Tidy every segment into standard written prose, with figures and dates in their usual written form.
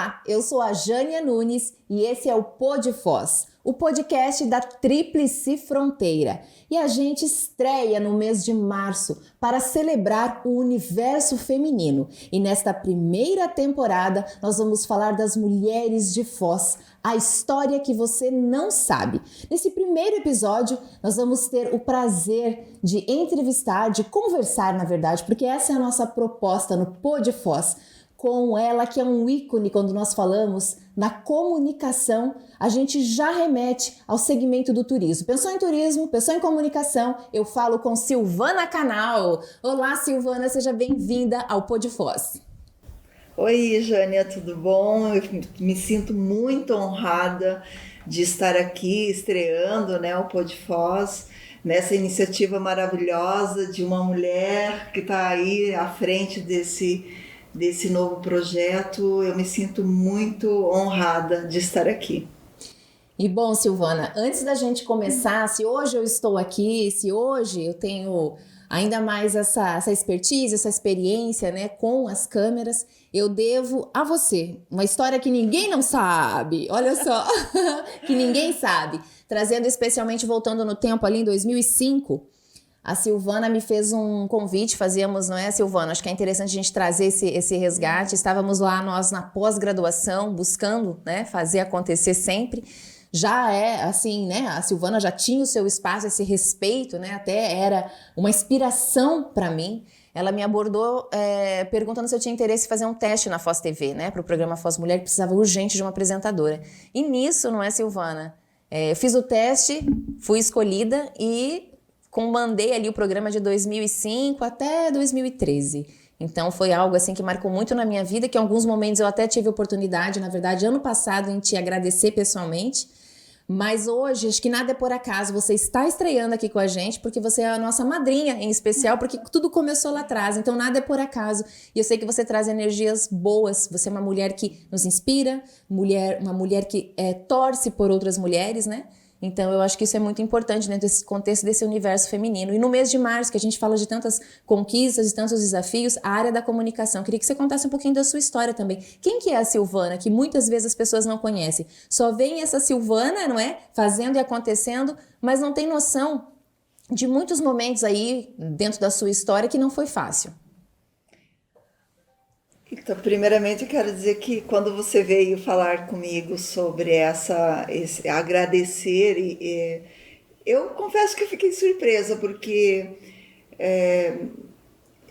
Olá, eu sou a Jânia Nunes e esse é o Pod Foz, o podcast da Tríplice Fronteira. E a gente estreia no mês de março para celebrar o universo feminino. E nesta primeira temporada nós vamos falar das mulheres de Foz, a história que você não sabe. Nesse primeiro episódio nós vamos ter o prazer de entrevistar, de conversar na verdade, porque essa é a nossa proposta no Pod Foz, com ela que é um ícone quando nós falamos na comunicação, a gente já remete ao segmento do turismo. Pensou em turismo, pensou em comunicação, eu falo com Silvana Canal. Olá Silvana, seja bem-vinda ao Pod Foz. Oi Jânia, tudo bom? Eu me sinto muito honrada de estar aqui estreando, o Pod Foz, nessa iniciativa maravilhosa de uma mulher que está aí à frente desse novo projeto. Eu me sinto muito honrada de estar aqui. E bom, Silvana, antes da gente começar, se hoje eu estou aqui, se hoje eu tenho ainda mais essa expertise, essa experiência, com as câmeras, eu devo a você uma história que ninguém não sabe, olha só, que ninguém sabe, trazendo especialmente, voltando no tempo ali em 2005, a Silvana me fez um convite, fazíamos, não é, Silvana? Acho que é interessante a gente trazer esse resgate. Estávamos lá, nós na pós-graduação, buscando, fazer acontecer sempre. Já é assim, a Silvana já tinha o seu espaço, esse respeito, até era uma inspiração para mim. Ela me abordou perguntando se eu tinha interesse em fazer um teste na Foz TV, para o programa Foz Mulher, que precisava urgente de uma apresentadora. E nisso, não é, Silvana? Eu fiz o teste, fui escolhida e comandei ali o programa de 2005 até 2013. Então foi algo assim que marcou muito na minha vida, que em alguns momentos eu até tive oportunidade, na verdade, ano passado, em te agradecer pessoalmente. Mas hoje, acho que nada é por acaso, você está estreando aqui com a gente, porque você é a nossa madrinha em especial, porque tudo começou lá atrás, então nada é por acaso. E eu sei que você traz energias boas, você é uma mulher que nos inspira, uma mulher que torce por outras mulheres, Então eu acho que isso é muito importante dentro desse contexto desse universo feminino. E no mês de março, que a gente fala de tantas conquistas e tantos desafios, a área da comunicação. Queria que você contasse um pouquinho da sua história também. Quem que é a Silvana, que muitas vezes as pessoas não conhecem? Só vem essa Silvana, fazendo e acontecendo, mas não tem noção de muitos momentos aí dentro da sua história que não foi fácil. Então, primeiramente eu quero dizer que quando você veio falar comigo sobre esse agradecer, eu confesso que eu fiquei surpresa, porque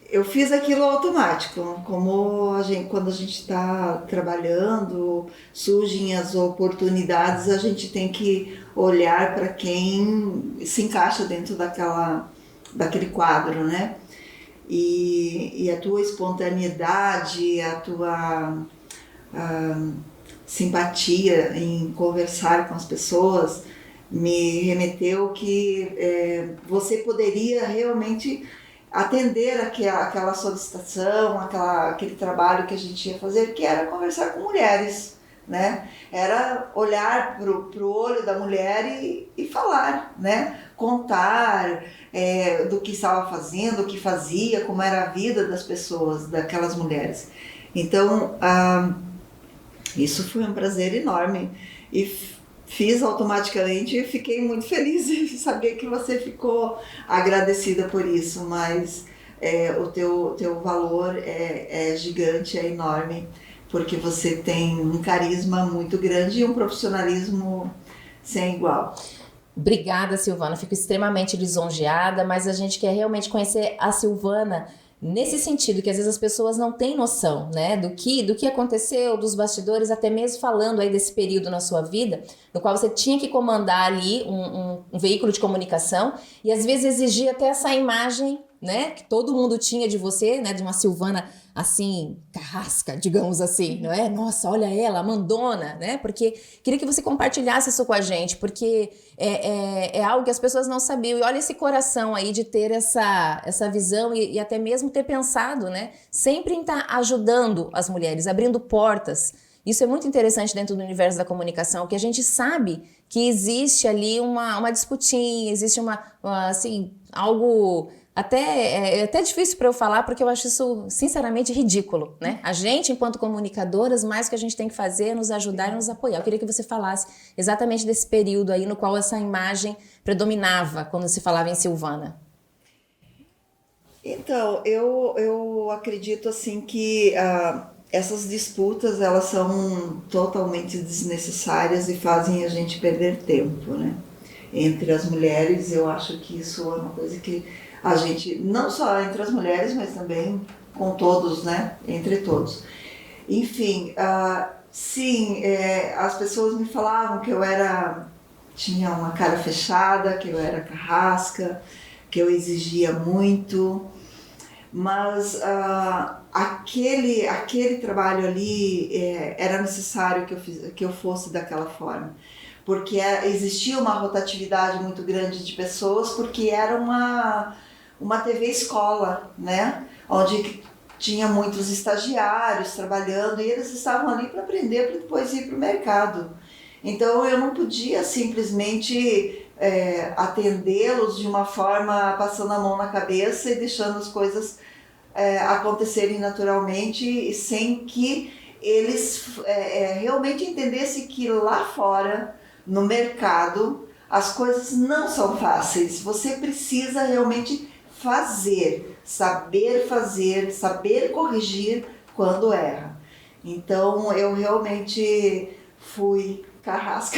eu fiz aquilo automático, como quando a gente está trabalhando, surgem as oportunidades, a gente tem que olhar para quem se encaixa dentro daquele quadro, E a tua espontaneidade, a tua simpatia em conversar com as pessoas me remeteu que você poderia realmente atender aquela solicitação, aquele trabalho que a gente ia fazer, que era conversar com mulheres, Era olhar pro olho da mulher e falar, Contar do que estava fazendo, o que fazia, como era a vida das pessoas, daquelas mulheres. Então, isso foi um prazer enorme e fiz automaticamente e fiquei muito feliz de saber que você ficou agradecida por isso, mas o teu valor é gigante, é enorme, porque você tem um carisma muito grande e um profissionalismo sem igual. Obrigada, Silvana. Fico extremamente lisonjeada, mas a gente quer realmente conhecer a Silvana nesse sentido, que às vezes as pessoas não têm noção, do que aconteceu, dos bastidores, até mesmo falando aí desse período na sua vida, no qual você tinha que comandar ali um veículo de comunicação e às vezes exigia até essa imagem, que todo mundo tinha de você, de uma Silvana assim, carrasca, digamos assim, não é? Nossa, olha ela, mandona, Porque queria que você compartilhasse isso com a gente, porque é algo que as pessoas não sabiam. E olha esse coração aí de ter essa visão e até mesmo ter pensado, sempre em estar ajudando as mulheres, abrindo portas. Isso é muito interessante dentro do universo da comunicação, que a gente sabe que existe ali uma disputinha, existe assim, algo é até difícil para eu falar, porque eu acho isso, sinceramente, ridículo, né? A gente, enquanto comunicadoras, mais o que a gente tem que fazer é nos ajudar e nos apoiar. Eu queria que você falasse exatamente desse período aí no qual essa imagem predominava quando se falava em Silvana. Então, eu acredito assim que essas disputas elas são totalmente desnecessárias e fazem a gente perder tempo, né? Entre as mulheres, eu acho que isso é uma coisa que a gente, não só entre as mulheres, mas também com todos, né? Entre todos. Enfim, sim, as pessoas me falavam que tinha uma cara fechada, que eu era carrasca, que eu exigia muito, mas aquele trabalho ali era necessário que eu fosse daquela forma, porque existia uma rotatividade muito grande de pessoas, porque era uma TV escola, né? Onde tinha muitos estagiários trabalhando e eles estavam ali para aprender para depois ir para o mercado. Então eu não podia simplesmente atendê-los de uma forma passando a mão na cabeça e deixando as coisas acontecerem naturalmente e sem que eles realmente entendessem que lá fora, no mercado, as coisas não são fáceis. Você precisa realmente saber corrigir quando erra. Então eu realmente fui carrasca.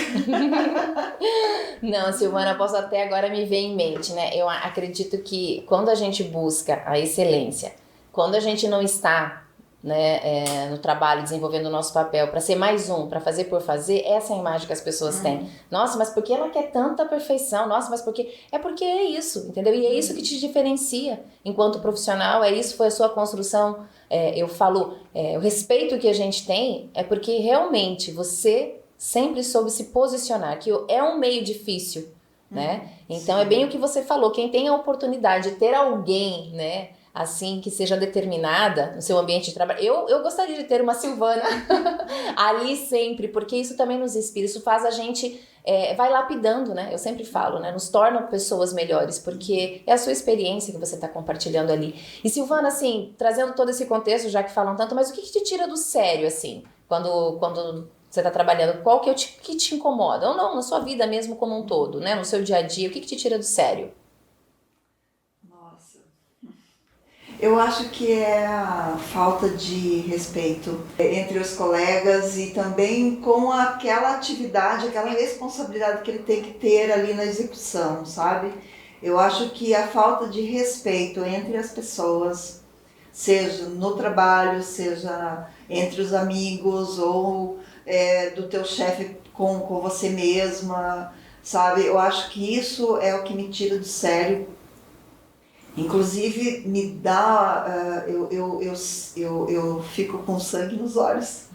Não, Silvana, posso até agora me ver em mente, né? Eu acredito que quando a gente busca a excelência, quando a gente não está, né, no trabalho, desenvolvendo o nosso papel para ser mais um, para fazer por fazer, essa é a imagem que as pessoas têm. Nossa, mas por que ela quer tanta perfeição? Nossa, mas por quê? É porque é isso, entendeu? E é isso que te diferencia enquanto profissional, foi a sua construção. Eu falo, o respeito que a gente tem é porque realmente você sempre soube se posicionar, que é um meio difícil, né? Então é bem o que você falou, quem tem a oportunidade de ter alguém, né, assim, que seja determinada no seu ambiente de trabalho. Eu gostaria de ter uma Silvana ali sempre, porque isso também nos inspira, isso faz a gente, vai lapidando, né? Eu sempre falo, né? Nos torna pessoas melhores, porque é a sua experiência que você está compartilhando ali. E Silvana, assim, trazendo todo esse contexto, já que falam tanto, mas o que te tira do sério, assim, quando você está trabalhando? Qual que te incomoda? Ou não, na sua vida mesmo como um todo, né? No seu dia a dia, o que te tira do sério? Eu acho que é a falta de respeito entre os colegas e também com aquela atividade, aquela responsabilidade que ele tem que ter ali na execução, sabe? Eu acho que a falta de respeito entre as pessoas, seja no trabalho, seja entre os amigos ou do teu chefe com você mesma, sabe? Eu acho que isso é o que me tira do sério. Inclusive me dá, eu fico com sangue nos olhos,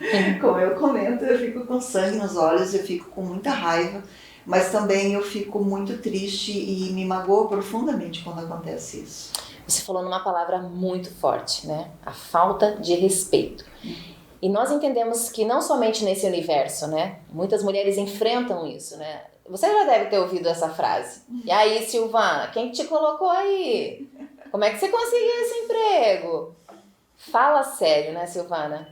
como eu comento, eu fico com sangue nos olhos, eu fico com muita raiva, mas também eu fico muito triste e me magoa profundamente quando acontece isso. Você falou numa palavra muito forte, né? A falta de respeito. E nós entendemos que não somente nesse universo, né? Muitas mulheres enfrentam isso, né? Você já deve ter ouvido essa frase. E aí, Silvana, quem te colocou aí? Como é que você conseguiu esse emprego? Fala sério, né, Silvana?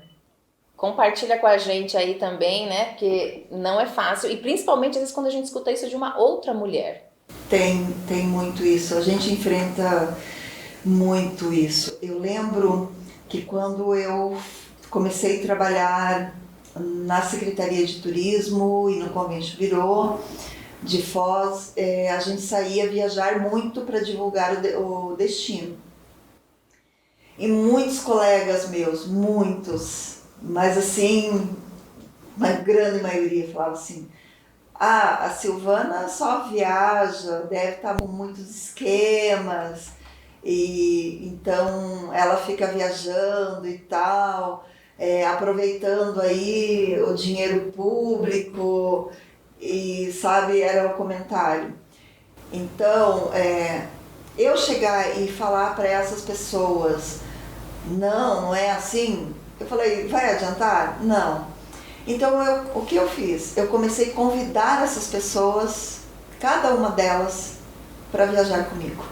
Compartilha com a gente aí também, né? Porque não é fácil. E principalmente, às vezes, quando a gente escuta isso de uma outra mulher. Tem muito isso. A gente enfrenta muito isso. Eu lembro que quando eu comecei a trabalhar na Secretaria de Turismo e no Convento Virô de Foz, a gente saía viajar muito para divulgar o destino. E muitos colegas meus, muitos, mas assim, uma grande maioria falava assim: a Silvana só viaja, deve estar com muitos esquemas, e então ela fica viajando e tal, aproveitando aí o dinheiro público, e sabe, era o comentário. Então, eu chegar e falar para essas pessoas, não é assim, eu falei, vai adiantar? Não. Então, o que eu fiz? Eu comecei a convidar essas pessoas, cada uma delas, para viajar comigo.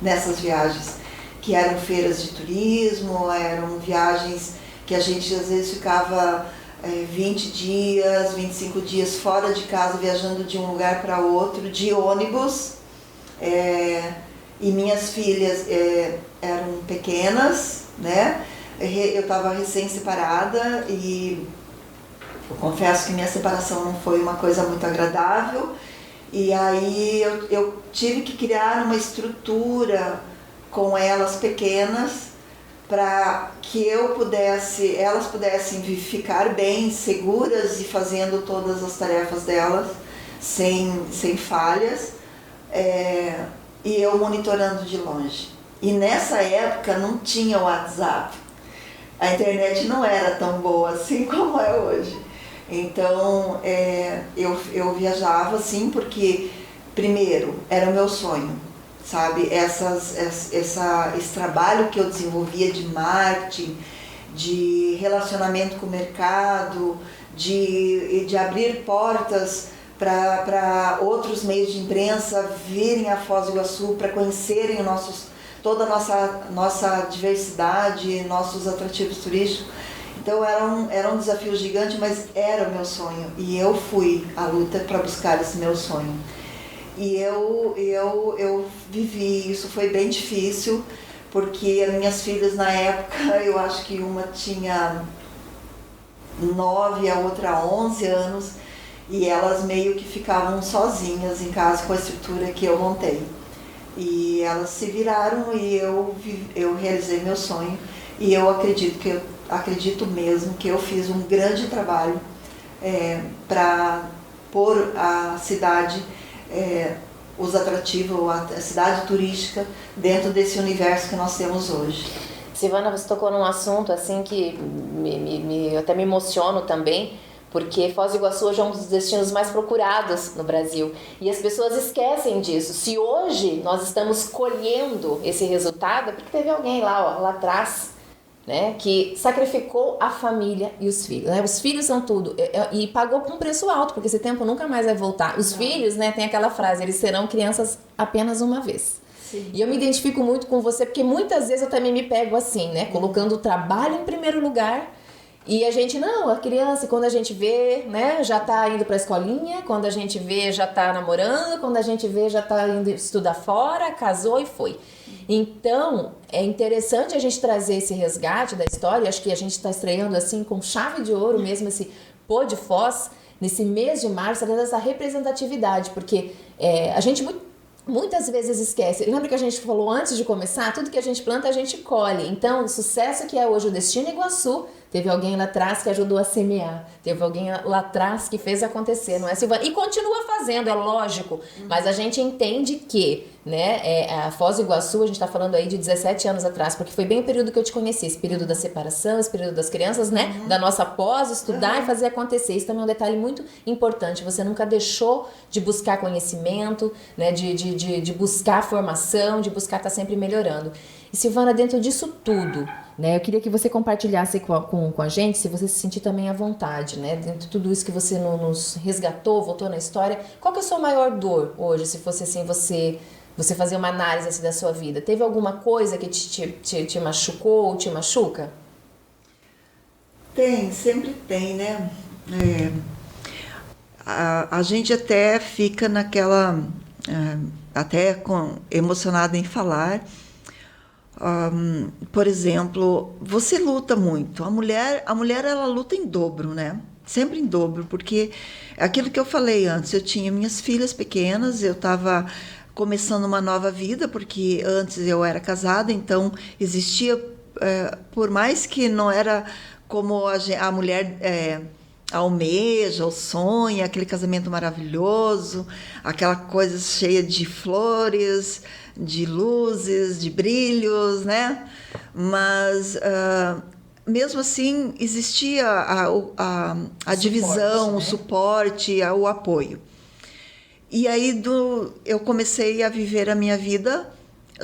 nessas viagens, que eram feiras de turismo, eram viagens que a gente às vezes ficava 20 dias, 25 dias fora de casa, viajando de um lugar para outro, de ônibus. E minhas filhas eram pequenas, né? Eu estava recém-separada e eu confesso que minha separação não foi uma coisa muito agradável. E aí eu tive que criar uma estrutura com elas pequenas para que elas pudessem ficar bem, seguras e fazendo todas as tarefas delas sem falhas, e eu monitorando de longe. E nessa época não tinha WhatsApp, a internet não era tão boa assim como é hoje. Então eu viajava assim porque, primeiro, era o meu sonho, sabe? Esse trabalho que eu desenvolvia de marketing, de relacionamento com o mercado, de abrir portas para outros meios de imprensa virem a Foz do Iguaçu para conhecerem toda a nossa diversidade, nossos atrativos turísticos. Então era um desafio gigante, mas era o meu sonho. E eu fui à luta para buscar esse meu sonho. E eu vivi, isso foi bem difícil, porque as minhas filhas na época, eu acho que uma tinha 9 e a outra 11 anos, e elas meio que ficavam sozinhas em casa com a estrutura que eu montei. E elas se viraram e eu realizei meu sonho, e eu acredito mesmo que eu fiz um grande trabalho para pôr a cidade, os atrativos, a cidade turística dentro desse universo que nós temos hoje. Silvana, você tocou num assunto assim que eu até me emociono também, porque Foz do Iguaçu hoje é um dos destinos mais procurados no Brasil e as pessoas esquecem disso. Se hoje nós estamos colhendo esse resultado, é porque teve alguém lá atrás, né, que sacrificou a família e os filhos, né? Os filhos são tudo, e pagou com um preço alto, porque esse tempo nunca mais vai voltar. Os filhos, né, tem aquela frase, eles serão crianças apenas uma vez. Sim. E eu me identifico muito com você, porque muitas vezes eu também me pego assim, né, colocando o trabalho em primeiro lugar. E a gente, não, a criança, quando a gente vê, né, já tá indo pra escolinha, quando a gente vê, já tá namorando, quando a gente vê, já tá indo estudar fora, casou e foi. Então, é interessante a gente trazer esse resgate da história, acho que a gente está estreando assim com chave de ouro mesmo esse Pô de Foz, nesse mês de março, trazendo essa representatividade, porque a gente muitas vezes esquece. Lembra que a gente falou antes de começar? Tudo que a gente planta, a gente colhe. Então, o sucesso que é hoje o Destino Iguaçu, teve alguém lá atrás que ajudou a semear. Teve alguém lá atrás que fez acontecer, não é, Silvana? E continua fazendo, é lógico. Mas a gente entende que, né, a Foz do Iguaçu, a gente está falando aí de 17 anos atrás, porque foi bem o período que eu te conheci, esse período da separação, esse período das crianças, né, da nossa pós, estudar e fazer acontecer. Isso também é um detalhe muito importante. Você nunca deixou de buscar conhecimento, né, de buscar formação, de buscar estar sempre melhorando. E Silvana, dentro disso tudo, né, eu queria que você compartilhasse com a gente, se você se sentir também à vontade, né, dentro de tudo isso que você nos resgatou, voltou na história, qual que é a sua maior dor hoje, se fosse assim, você fazer uma análise assim, da sua vida? Teve alguma coisa que te machucou ou te machuca? Tem, sempre tem, né? A gente até fica naquela, até emocionada em falar. Por exemplo, você luta muito. A mulher ela luta em dobro, né? Sempre em dobro, porque aquilo que eu falei antes, eu tinha minhas filhas pequenas, eu estava começando uma nova vida, porque antes eu era casada, então existia, por mais que não era como a mulher almeja, ou sonha, aquele casamento maravilhoso, aquela coisa cheia de flores, de luzes, de brilhos, né? Mas mesmo assim existia a divisão, o suporte, o apoio. E aí eu comecei a viver a minha vida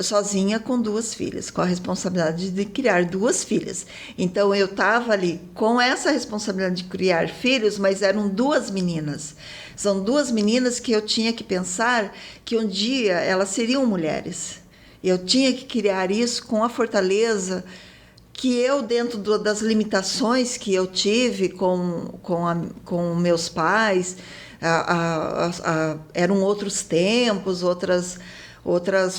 sozinha com 2 filhas, com a responsabilidade de criar 2 filhas. Então eu estava ali com essa responsabilidade de criar filhos, mas eram 2 meninas. São 2 meninas que eu tinha que pensar que um dia elas seriam mulheres, Eu tinha que criar isso com a fortaleza que eu, dentro das limitações que eu tive com meus pais, eram outros tempos, outras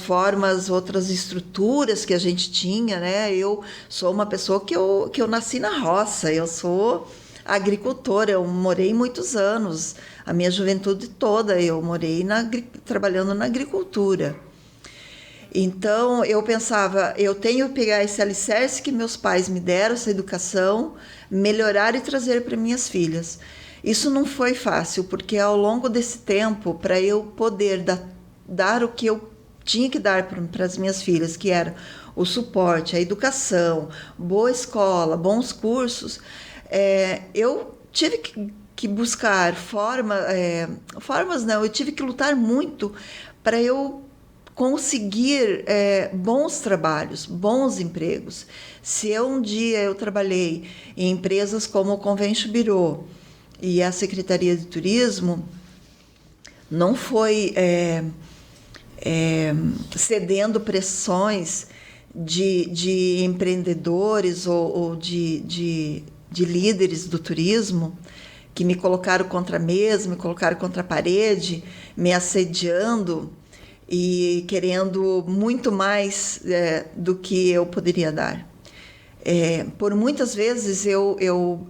formas, outras estruturas que a gente tinha, né? Eu sou uma pessoa que eu nasci na roça, eu sou agricultora, eu morei muitos anos, a minha juventude toda eu morei trabalhando na agricultura. Então, eu pensava, eu tenho que pegar esse alicerce que meus pais me deram, essa educação, melhorar e trazer para minhas filhas. Isso não foi fácil, porque ao longo desse tempo, para eu poder dar o que eu tinha que dar para as minhas filhas, que era o suporte, a educação, boa escola, bons cursos, eu tive que buscar formas, não, eu tive que lutar muito para eu conseguir bons trabalhos, bons empregos. Se um dia eu trabalhei em empresas como o Convention Bureau e a Secretaria de Turismo, não foi cedendo pressões de empreendedores ou de líderes do turismo que me colocaram contra a mesa, me colocaram contra a parede, me assediando e querendo muito mais do que eu poderia dar. Por muitas vezes eu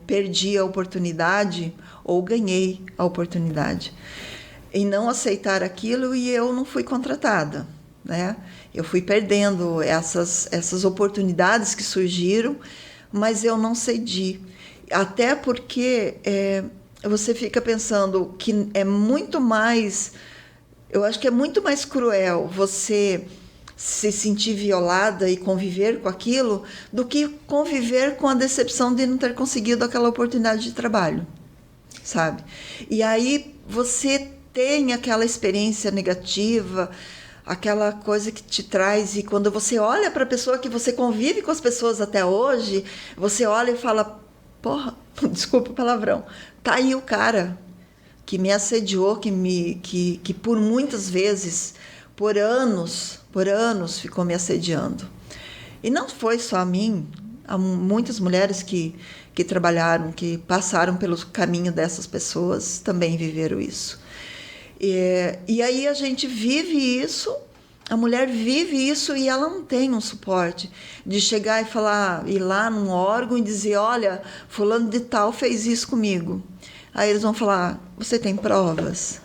perdi a oportunidade ou ganhei a oportunidade em não aceitar aquilo, e eu não fui contratada, né? Eu fui perdendo essas oportunidades que surgiram, mas eu não cedi. Até porque você fica pensando que é muito mais... Eu acho que é muito mais cruel você se sentir violada e conviver com aquilo do que conviver com a decepção de não ter conseguido aquela oportunidade de trabalho, sabe? E aí você tem aquela experiência negativa, aquela coisa que te traz, e quando você olha para a pessoa que você convive com as pessoas até hoje, você olha e fala, porra, desculpa o palavrão, tá aí o cara que me assediou, que por muitas vezes, por anos, ficou me assediando. E não foi só a mim, há muitas mulheres que trabalharam, que passaram pelo caminho dessas pessoas, também viveram isso. E aí a gente vive isso, a mulher vive isso e ela não tem um suporte de chegar e falar, ir lá num órgão e dizer, olha, fulano de tal fez isso comigo. Aí eles vão falar, você tem provas?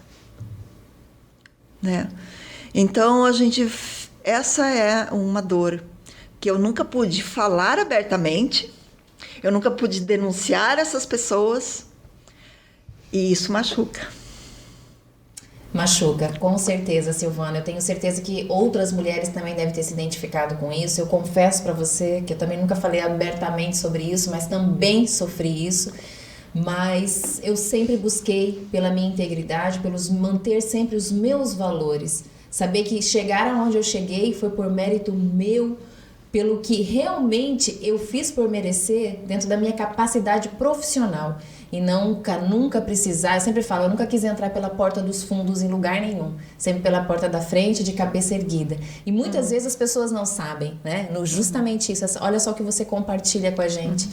Né? Então, essa é uma dor que eu nunca pude falar abertamente, eu nunca pude denunciar essas pessoas, e isso machuca. Machuca, com certeza, Silvana. Eu tenho certeza que outras mulheres também devem ter se identificado com isso. Eu confesso para você que eu também nunca falei abertamente sobre isso, mas também sofri isso. Mas eu sempre busquei pela minha integridade, pelos manter sempre os meus valores. Saber que chegar aonde eu cheguei foi por mérito meu, pelo que realmente eu fiz por merecer dentro da minha capacidade profissional. E nunca precisar, eu sempre falo, eu nunca quis entrar pela porta dos fundos em lugar nenhum. Sempre pela porta da frente, de cabeça erguida. E muitas vezes as pessoas não sabem, né? Justamente isso. Olha só o que você compartilha com a gente.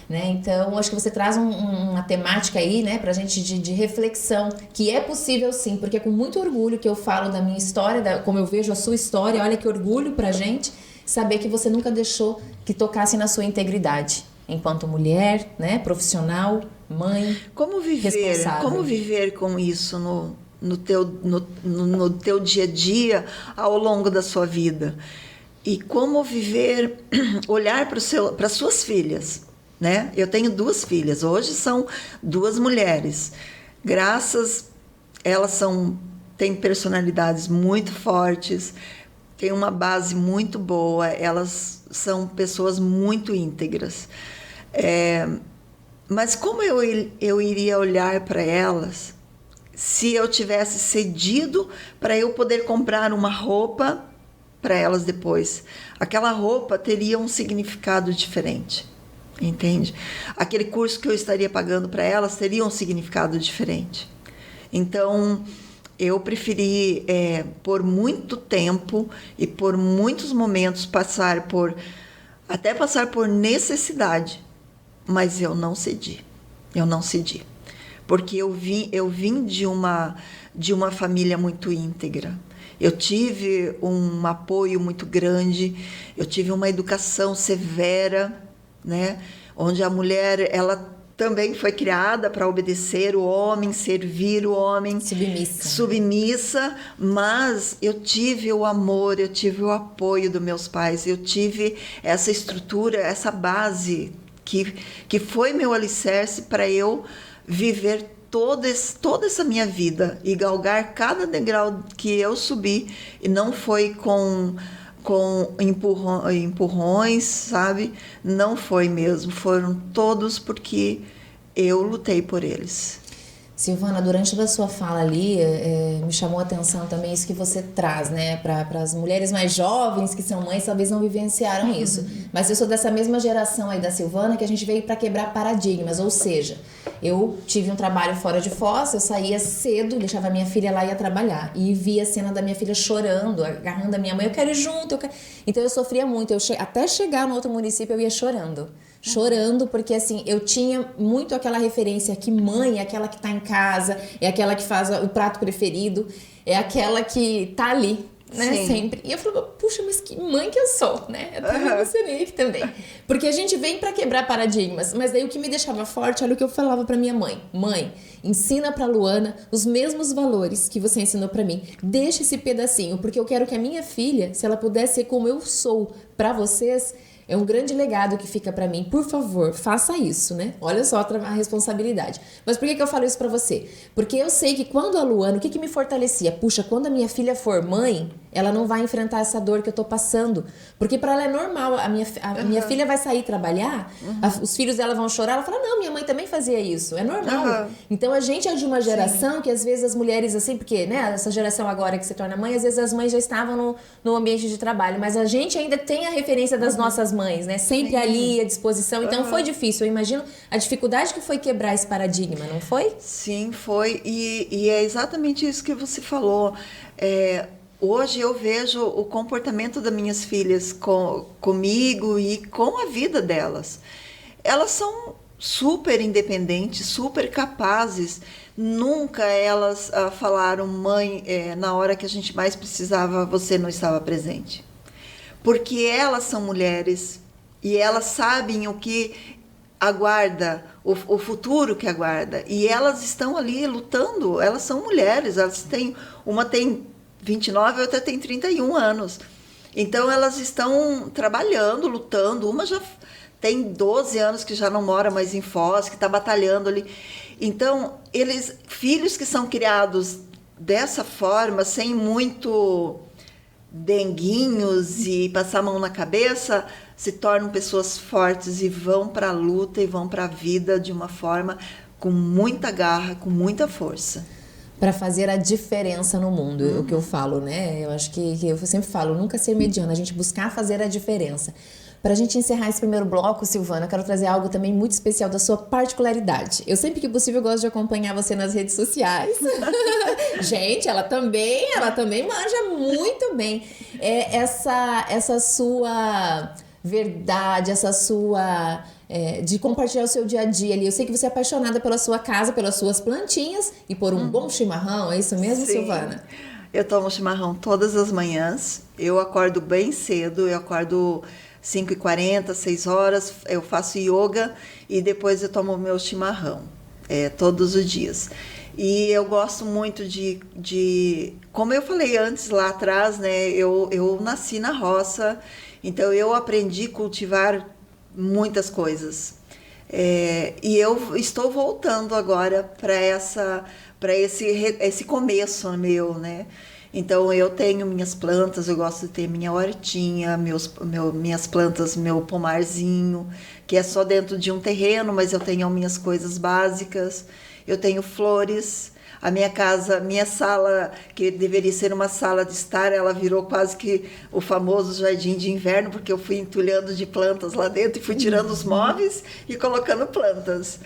Né? Então, acho que você traz uma temática aí, né, pra gente de reflexão, que é possível sim, porque é com muito orgulho que eu falo da minha história, como eu vejo a sua história, olha que orgulho pra gente saber que você nunca deixou que tocasse na sua integridade, enquanto mulher, né, profissional, mãe, responsável. Como viver com isso no teu dia a dia, ao longo da sua vida? E como viver, olhar para as suas filhas, né? Eu tenho 2 filhas, hoje são 2 mulheres. Elas têm personalidades muito fortes, têm uma base muito boa, elas são pessoas muito íntegras. Mas como eu iria olhar para elas se eu tivesse cedido para eu poder comprar uma roupa para elas depois? Aquela roupa teria um significado diferente. Entende? Aquele curso que eu estaria pagando para elas teria um significado diferente. Então, Eu preferi, por muito tempo e por muitos momentos, passar por necessidade, mas eu não cedi. Eu não cedi. Porque eu vim de uma família muito íntegra. Eu tive um apoio muito grande, eu tive uma educação severa, né? Onde a mulher, ela também foi criada para obedecer o homem, servir o homem. Submissa, mas eu tive o amor, eu tive o apoio dos meus pais, eu tive essa estrutura, essa base que foi meu alicerce para eu viver toda essa minha vida e galgar cada degrau que eu subi, e não foi com empurrões, sabe? Não foi mesmo, foram todos porque eu lutei por eles. Silvana, durante a sua fala ali, me chamou a atenção também isso que você traz, né, para as mulheres mais jovens que são mães, talvez não vivenciaram isso. Mas eu sou dessa mesma geração aí da Silvana, que a gente veio para quebrar paradigmas, ou seja, eu tive um trabalho fora de Foz, eu saía cedo, deixava a minha filha lá e ia trabalhar, e via a cena da minha filha chorando, agarrando a minha mãe, eu quero ir junto, Então eu sofria muito, até chegar no outro município eu ia chorando, porque assim, eu tinha muito aquela referência que mãe é aquela que tá em casa, é aquela que faz o prato preferido, é aquela que tá ali, né, Sim. sempre. E eu falava, puxa, mas que mãe que eu sou, né? Eu até me emocionei aqui também. Porque a gente vem pra quebrar paradigmas, mas daí o que me deixava forte, olha o que eu falava pra minha mãe. Mãe, ensina pra Luana os mesmos valores que você ensinou pra mim. Deixa esse pedacinho, porque eu quero que a minha filha, se ela puder ser como eu sou pra vocês, é um grande legado que fica pra mim. Por favor, faça isso, né? Olha só a responsabilidade. Mas por que eu falo isso pra você? Porque eu sei que quando a Luana, o que me fortalecia? Puxa, quando a minha filha for mãe, ela não vai enfrentar essa dor que eu tô passando. Porque pra ela é normal. A minha filha vai sair trabalhar, os filhos dela vão chorar, ela fala, não, minha mãe também fazia isso. É normal. Então a gente é de uma geração que às vezes as mulheres, assim, porque, né, essa geração agora que se torna mãe, às vezes as mães já estavam no ambiente de trabalho, mas a gente ainda tem a referência das nossas mães, né? Sempre ali à disposição. Então foi difícil. Eu imagino a dificuldade que foi quebrar esse paradigma, não foi? Sim, foi. E é exatamente isso que você falou. Hoje eu vejo o comportamento das minhas filhas comigo e com a vida delas. Elas são super independentes, super capazes. Nunca elas falaram, mãe, na hora que a gente mais precisava, você não estava presente. Porque elas são mulheres e elas sabem o que aguarda, o futuro que aguarda. E elas estão ali lutando, elas são mulheres, uma tem 29 e outra tem 31 anos. Então elas estão trabalhando, lutando, uma já tem 12 anos que já não mora mais em Foz, que está batalhando ali. Então, filhos que são criados dessa forma, sem muito denguinhos e passar a mão na cabeça, se tornam pessoas fortes e vão para a luta e vão para a vida de uma forma com muita garra, com muita força. Para fazer a diferença no mundo, é o que eu falo, né? Eu acho que eu sempre falo, nunca ser mediana, a gente buscar fazer a diferença. Para a gente encerrar esse primeiro bloco, Silvana, eu quero trazer algo também muito especial da sua particularidade. Eu sempre que possível gosto de acompanhar você nas redes sociais. Gente, ela também manja muito bem. Essa sua verdade, essa sua... de compartilhar o seu dia a dia ali. Eu sei que você é apaixonada pela sua casa, pelas suas plantinhas e por um bom chimarrão, é isso mesmo, Sim. Silvana? Eu tomo chimarrão todas as manhãs, eu acordo bem cedo, eu acordo 5h40, 6 horas, eu faço yoga e depois eu tomo meu chimarrão, todos os dias. E eu gosto muito de como eu falei antes lá atrás, né, eu nasci na roça, então eu aprendi a cultivar muitas coisas. E eu estou voltando agora para esse começo meu, né? Então eu tenho minhas plantas, eu gosto de ter minha hortinha, minhas plantas, meu pomarzinho, que é só dentro de um terreno, mas eu tenho minhas coisas básicas. Eu tenho flores. A minha casa, minha sala, que deveria ser uma sala de estar, ela virou quase que o famoso jardim de inverno, porque eu fui entulhando de plantas lá dentro e fui tirando os móveis e colocando plantas.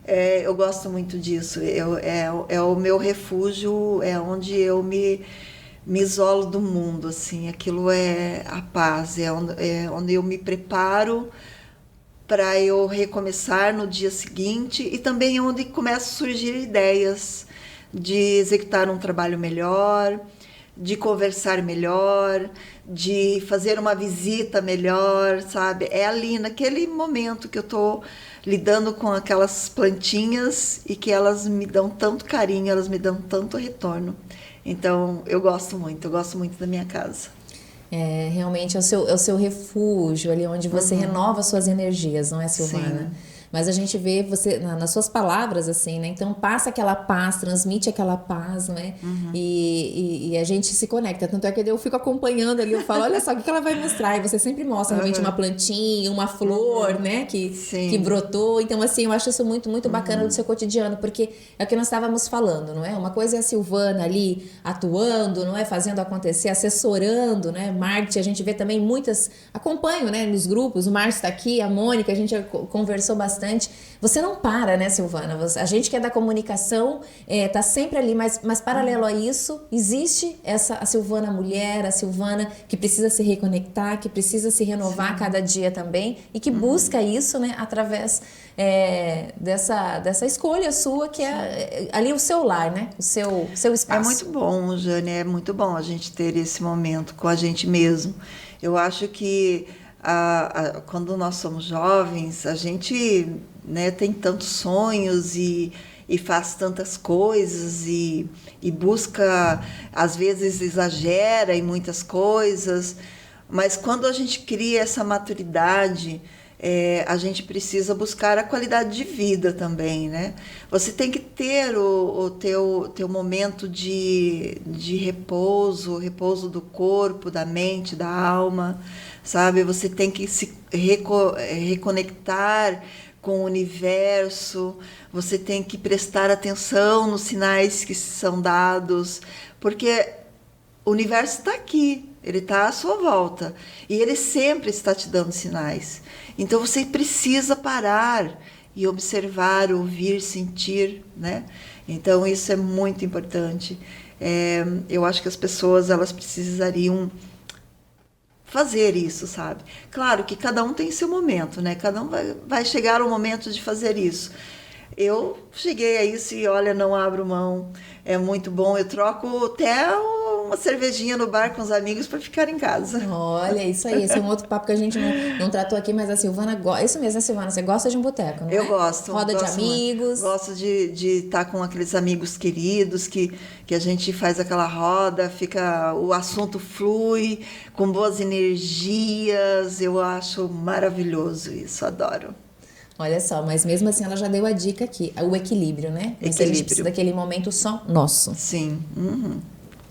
Eu gosto muito disso. É o meu refúgio, é onde eu me isolo do mundo, assim. Aquilo é a paz, é onde eu me preparo para eu recomeçar no dia seguinte, e também é onde começam a surgir ideias de executar um trabalho melhor, de conversar melhor, de fazer uma visita melhor, sabe? É ali, naquele momento que eu estou lidando com aquelas plantinhas e que elas me dão tanto carinho, elas me dão tanto retorno. Então, eu gosto muito da minha casa. Realmente é o seu refúgio, ali onde você renova suas energias, não é, Silvana? Sim. Mas a gente vê você nas suas palavras, assim, né? Então passa aquela paz, transmite aquela paz, não é? E a gente se conecta. Tanto é que eu fico acompanhando ali, eu falo, olha só, o que ela vai mostrar? E você sempre mostra realmente uma plantinha, uma flor, né? Que brotou. Então, assim, eu acho isso muito, muito bacana do seu cotidiano, porque é o que nós estávamos falando, não é? Uma coisa é a Silvana ali atuando, não é? Fazendo acontecer, assessorando, né? Marketing, a gente vê também muitas, acompanho, né? Nos grupos, o Márcio está aqui, a Mônica, a gente conversou bastante. Você não para, né, Silvana? A gente que é da comunicação tá sempre ali, mas paralelo a isso, existe a Silvana mulher, a Silvana que precisa se reconectar, que precisa se renovar cada dia também, e que busca isso, né, através dessa escolha sua, que é ali o seu lar, né? O seu espaço. É muito bom, Jane, é muito bom a gente ter esse momento com a gente mesmo. Eu acho que quando nós somos jovens, a gente, né, tem tantos sonhos e faz tantas coisas e busca, às vezes exagera em muitas coisas, mas quando a gente cria essa maturidade, a gente precisa buscar a qualidade de vida também, né? Você tem que ter o teu momento de repouso do corpo, da mente, da alma, sabe? Você tem que se reconectar com o universo, você tem que prestar atenção nos sinais que são dados, porque o universo está aqui, ele está à sua volta, e ele sempre está te dando sinais. Então você precisa parar e observar, ouvir, sentir, né? Então isso é muito importante. Eu acho que as pessoas, elas precisariam fazer isso, sabe? Claro que cada um tem seu momento, né? Cada um vai chegar ao momento de fazer isso. Eu cheguei a isso e, olha, não abro mão. É muito bom. Eu troco até uma cervejinha no bar com os amigos para ficar em casa. Olha, isso aí. Esse é um outro papo que a gente não tratou aqui, mas a Silvana gosta. Isso mesmo, né, Silvana? Você gosta de um boteco, não é? Eu gosto. Roda de amigos. Gosto de estar com aqueles amigos queridos que a gente faz aquela roda, o assunto flui com boas energias. Eu acho maravilhoso isso, adoro. Olha só, mas mesmo assim ela já deu a dica aqui, o equilíbrio, né? A gente precisa daquele momento só nosso. Sim,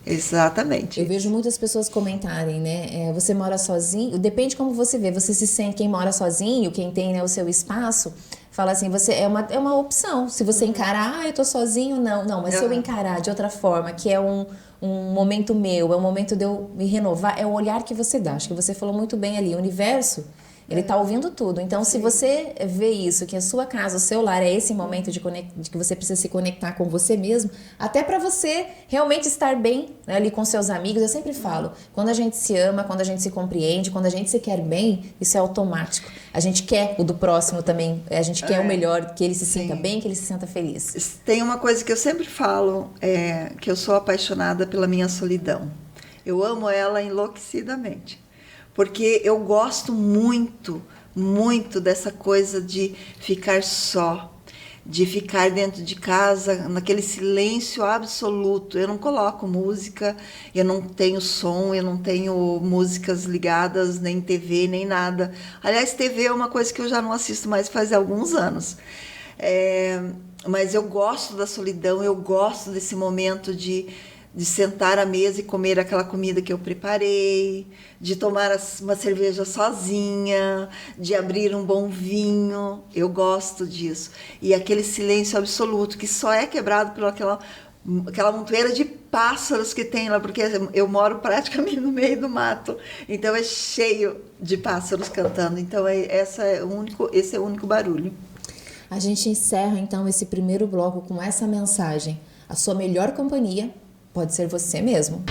exatamente. Eu vejo muitas pessoas comentarem, né? Você mora sozinho, depende como você vê, você se sente, quem mora sozinho, quem tem, né, o seu espaço, fala assim, você é uma opção. Se você encarar, eu tô sozinho, não, mas se eu encarar de outra forma, que é um momento meu, é um momento de eu me renovar, é o olhar que você dá. Acho que você falou muito bem ali, o universo, ele tá ouvindo tudo. Então, se você vê isso, que a sua casa, o seu lar é esse momento de que você precisa se conectar com você mesmo, até para você realmente estar bem, né, ali com seus amigos. Eu sempre falo, quando a gente se ama, quando a gente se compreende, quando a gente se quer bem, isso é automático. A gente quer o do próximo também, a gente quer o melhor, que ele se sinta bem, que ele se sinta feliz. Tem uma coisa que eu sempre falo, que eu sou apaixonada pela minha solidão. Eu amo ela enlouquecidamente. Porque eu gosto muito, muito dessa coisa de ficar só, de ficar dentro de casa, naquele silêncio absoluto. Eu não coloco música, eu não tenho som, eu não tenho músicas ligadas, nem TV, nem nada. Aliás, TV é uma coisa que eu já não assisto mais faz alguns anos. Mas eu gosto da solidão, eu gosto desse momento de sentar à mesa e comer aquela comida que eu preparei, de tomar uma cerveja sozinha, de abrir um bom vinho. Eu gosto disso. E aquele silêncio absoluto que só é quebrado por aquela montoeira de pássaros que tem lá, porque eu moro praticamente no meio do mato. Então é cheio de pássaros cantando. Então esse é o único barulho. A gente encerra então esse primeiro bloco com essa mensagem. A sua melhor companhia pode ser você mesmo.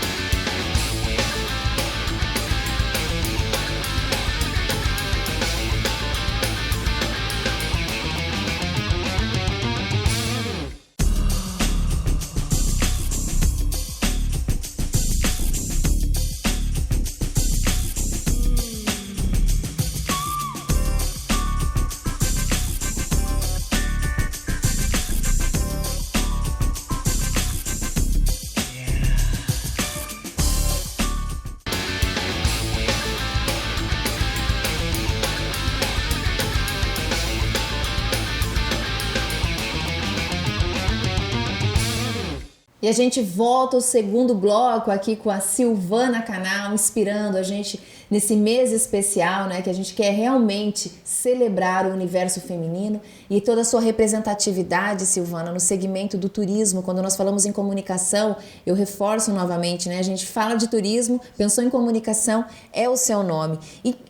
E a gente volta ao segundo bloco aqui com a Silvana Canal, inspirando a gente nesse mês especial, né, que a gente quer realmente celebrar o universo feminino e toda a sua representatividade, Silvana, no segmento do turismo. Quando nós falamos em comunicação, eu reforço novamente, né, a gente fala de turismo, pensou em comunicação, é o seu nome.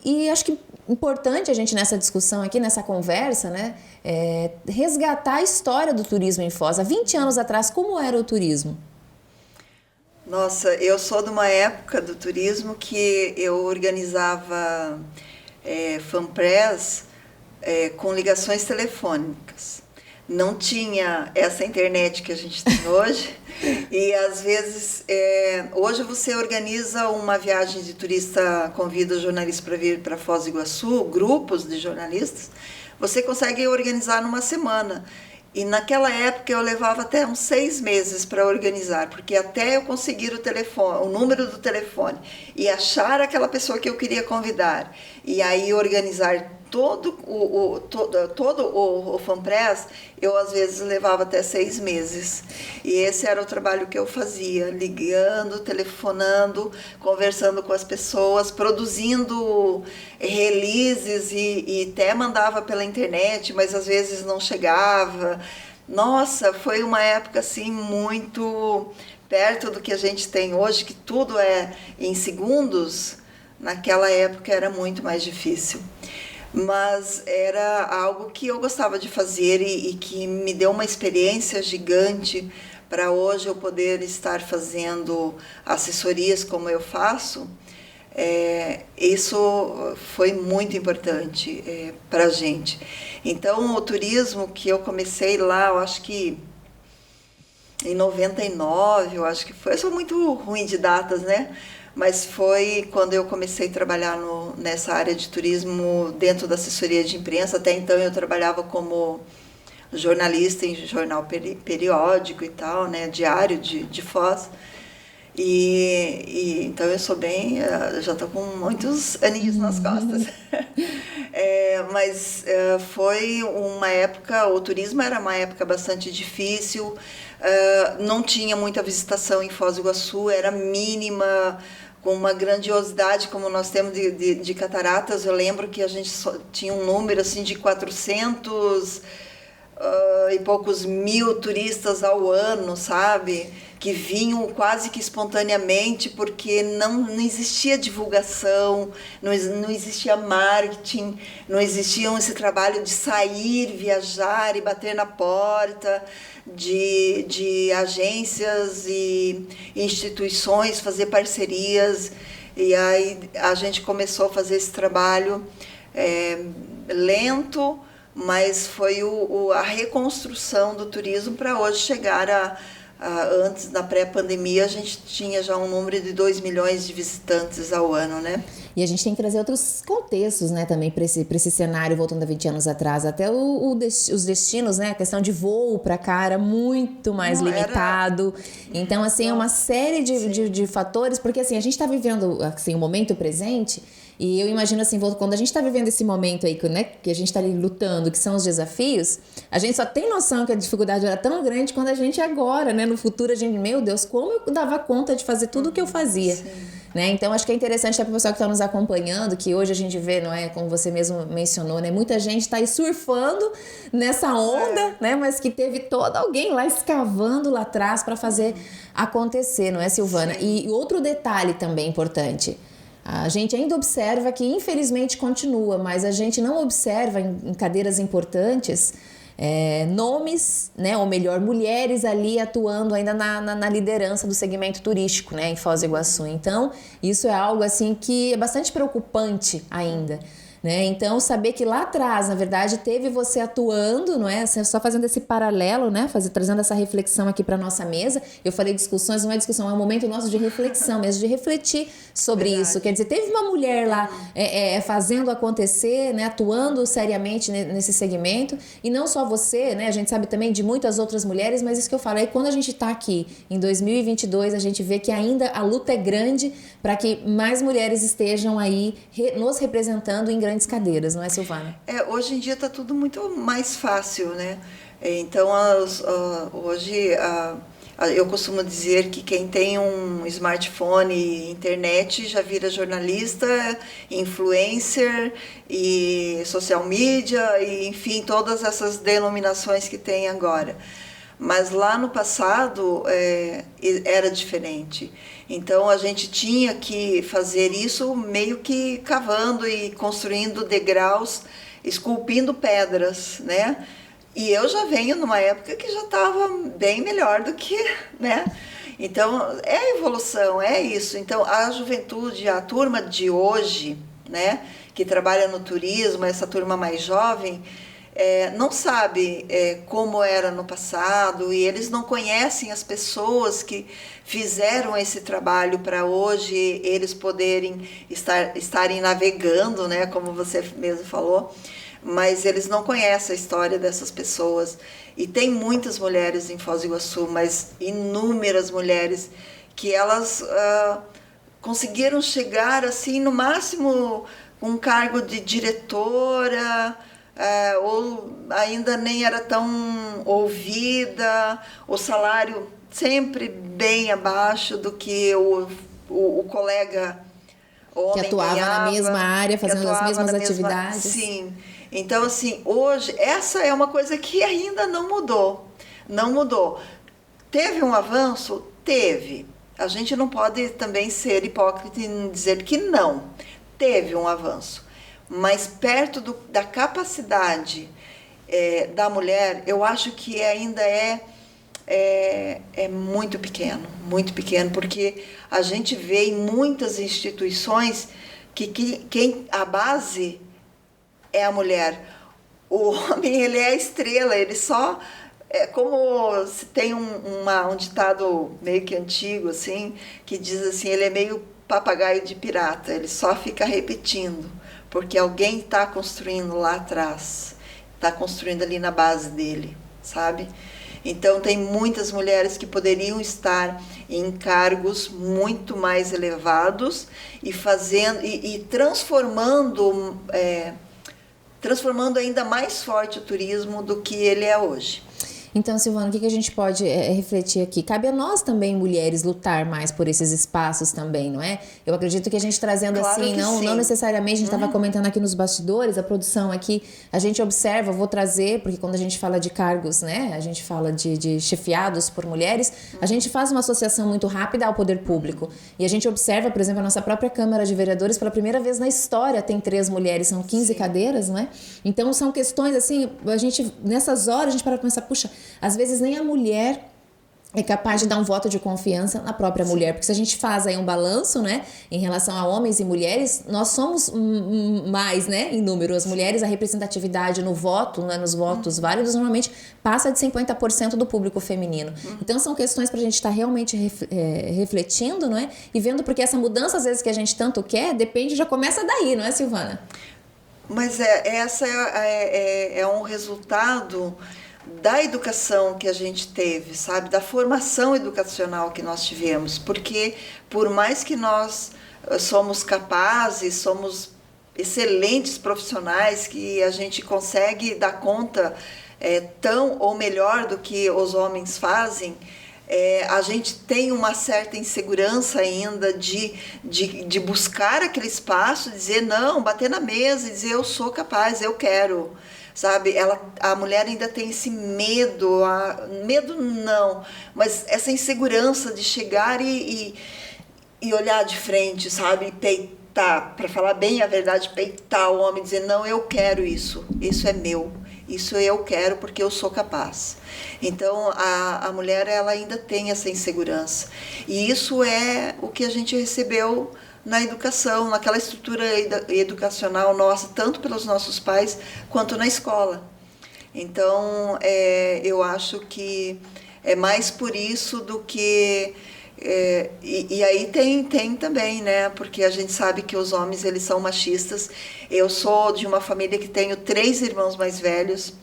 E acho que importante a gente nessa discussão aqui, nessa conversa, né, resgatar a história do turismo em Foz. Há 20 anos atrás, como era o turismo? Nossa, eu sou de uma época do turismo que eu organizava fanpress com ligações telefônicas. Não tinha essa internet que a gente tem hoje e às vezes hoje você organiza uma viagem de turista, convida os jornalistas para vir para Foz do Iguaçu, grupos de jornalistas, você consegue organizar numa semana. E naquela época eu levava até uns 6 meses para organizar, porque até eu conseguir o número do telefone e achar aquela pessoa que eu queria convidar e aí organizar todo o fanpress, eu às vezes levava até 6 meses. E esse era o trabalho que eu fazia, ligando, telefonando, conversando com as pessoas, produzindo releases e até mandava pela internet, mas às vezes não chegava. Nossa, foi uma época assim muito perto do que a gente tem hoje, que tudo é em segundos. Naquela época era muito mais difícil. Mas era algo que eu gostava de fazer e que me deu uma experiência gigante para hoje eu poder estar fazendo assessorias como eu faço. Isso foi muito importante para a gente. Então, o turismo que eu comecei lá, eu acho que em 99, eu acho que foi. Eu sou muito ruim de datas, né? Mas foi quando eu comecei a trabalhar nessa área de turismo dentro da assessoria de imprensa. Até então eu trabalhava como jornalista em jornal periódico e tal, né, diário de Foz. E então eu sou bem, já estou com muitos aninhos nas costas. Mas foi uma época, o turismo era uma época bastante difícil, não tinha muita visitação em Foz do Iguaçu, era mínima, com uma grandiosidade como nós temos de cataratas. Eu lembro que a gente tinha um número assim de 400 e poucos mil turistas ao ano, sabe? Que vinham quase que espontaneamente, porque não existia divulgação, não existia marketing, não existia esse trabalho de sair, viajar e bater na porta de agências e instituições, fazer parcerias. E aí a gente começou a fazer esse trabalho lento, mas foi a reconstrução do turismo para hoje chegar antes da pré-pandemia, a gente tinha já um número de 2 milhões de visitantes ao ano, né? E a gente tem que trazer outros contextos, né, também para esse cenário, voltando a 20 anos atrás. Até os destinos, né, a questão de voo para cá era muito mais limitado. Então, assim, é uma série de fatores, porque assim, a gente está vivendo assim, o momento presente. E eu imagino assim, quando a gente está vivendo esse momento aí, né, que a gente está ali lutando, que são os desafios, a gente só tem noção que a dificuldade era tão grande quando a gente agora, né, no futuro, a gente, meu Deus, como eu dava conta de fazer tudo o que eu fazia. Né? Então, acho que é interessante até para o pessoal que está nos acompanhando, que hoje a gente vê, não é, como você mesmo mencionou, né, muita gente está aí surfando nessa onda, né, mas que teve todo alguém lá escavando lá atrás para fazer acontecer, não é, Silvana? Sim. E outro detalhe também importante, a gente ainda observa que infelizmente continua, mas a gente não observa em cadeiras importantes nomes, né, ou melhor, mulheres ali atuando ainda na liderança do segmento turístico, né, em Foz do Iguaçu. Então, isso é algo assim que é bastante preocupante ainda. Né? Então, saber que lá atrás, na verdade, teve você atuando, não é? Só fazendo esse paralelo, né? Trazendo essa reflexão aqui para nossa mesa. Eu falei discussões, não é discussão, é um momento nosso de reflexão mesmo, de refletir sobre isso. Quer dizer, teve uma mulher lá fazendo acontecer, né? Atuando seriamente nesse segmento, e não só você, né? A gente sabe também de muitas outras mulheres, mas isso que eu falo, aí quando a gente está aqui em 2022, a gente vê que ainda a luta é grande para que mais mulheres estejam aí nos representando em grandes cadeiras, não é, Silvana? Hoje em dia está tudo muito mais fácil, né? Então, hoje eu costumo dizer que quem tem um smartphone e internet já vira jornalista, influencer e social media, e, enfim, todas essas denominações que tem agora. Mas lá no passado era diferente. Então a gente tinha que fazer isso meio que cavando e construindo degraus, esculpindo pedras, né? E eu já venho numa época que já estava bem melhor do que, né? Então é evolução, é isso. Então a juventude, a turma de hoje, né, que trabalha no turismo, essa turma mais jovem, não sabe como era no passado, e eles não conhecem as pessoas que fizeram esse trabalho para hoje eles poderem estarem navegando, né, como você mesmo falou, mas eles não conhecem a história dessas pessoas. E tem muitas mulheres em Foz do Iguaçu, mas inúmeras mulheres que elas conseguiram chegar assim no máximo com um cargo de diretora, ou ainda nem era tão ouvida, o salário sempre bem abaixo do que o colega homem que atuava ganhava, na mesma área, fazendo as mesmas atividades. Sim. Então, assim, hoje, essa é uma coisa que ainda não mudou. Não mudou. Teve um avanço? Teve. A gente não pode também ser hipócrita e dizer que não. Teve um avanço. Mas perto da capacidade da mulher, eu acho que ainda é muito pequeno, porque a gente vê em muitas instituições que a base é a mulher. O homem, ele é a estrela, ele só... como se tem um ditado meio que antigo, assim, que diz assim, ele é meio papagaio de pirata, ele só fica repetindo, porque alguém está construindo lá atrás, está construindo ali na base dele, sabe? Então tem muitas mulheres que poderiam estar em cargos muito mais elevados e fazendo e transformando ainda mais forte o turismo do que ele é hoje. Então, Silvana, o que a gente pode refletir aqui? Cabe a nós também, mulheres, lutar mais por esses espaços também, não é? Eu acredito que a gente trazendo claro assim, não necessariamente, a gente estava comentando aqui nos bastidores, a produção aqui, a gente observa, eu vou trazer, porque quando a gente fala de cargos, né, a gente fala de chefiados por mulheres, a gente faz uma associação muito rápida ao poder público. E a gente observa, por exemplo, a nossa própria Câmara de Vereadores, pela primeira vez na história tem 3 mulheres, são 15 cadeiras, não é? Então, são questões assim, a gente, nessas horas, a gente para pensar, puxa, às vezes nem a mulher é capaz de dar um voto de confiança na própria mulher, porque se a gente faz aí um balanço, né, em relação a homens e mulheres, nós somos mais, né, em número. As mulheres, a representatividade no voto, né, nos votos válidos, normalmente passa de 50% do público feminino. Então são questões para a gente estar realmente refletindo, não é, e vendo, porque essa mudança às vezes que a gente tanto quer, depende, já começa daí, não é, Silvana? Mas essa é um resultado da educação que a gente teve, sabe? Da formação educacional que nós tivemos. Porque por mais que nós somos capazes, somos excelentes profissionais, que a gente consegue dar conta tão ou melhor do que os homens fazem, a gente tem uma certa insegurança ainda de buscar aquele espaço, dizer não, bater na mesa e dizer eu sou capaz, eu quero, sabe? A mulher ainda tem esse medo, medo não, mas essa insegurança de chegar e olhar de frente, sabe? E peitar, para falar bem a verdade, peitar o homem, dizer não, eu quero isso é meu. Isso eu quero porque eu sou capaz. Então, a mulher, ela ainda tem essa insegurança. E isso é o que a gente recebeu na educação, naquela estrutura educacional nossa, tanto pelos nossos pais quanto na escola. Então, eu acho que é mais por isso do que... E aí tem também, né? Porque a gente sabe que os homens, eles são machistas. Eu sou de uma família que tenho 3 irmãos mais velhos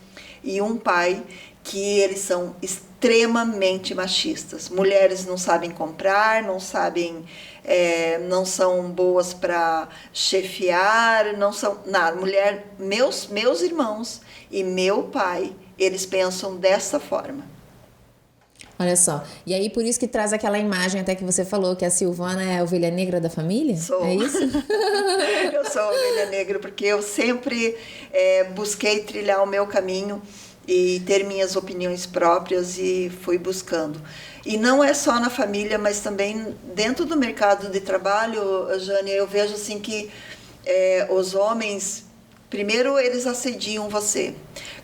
e um pai que eles são extremamente machistas. Mulheres não sabem comprar, não sabem... não são boas para chefiar, não são nada. Meus irmãos e meu pai, eles pensam dessa forma. Olha só, e aí por isso que traz aquela imagem até que você falou, que a Silvana é a ovelha negra da família? Sou. É isso? Eu sou a ovelha negra porque eu sempre busquei trilhar o meu caminho e ter minhas opiniões próprias e fui buscando. E não é só na família, mas também dentro do mercado de trabalho, Jânia, eu vejo assim que os homens, primeiro eles assediam você.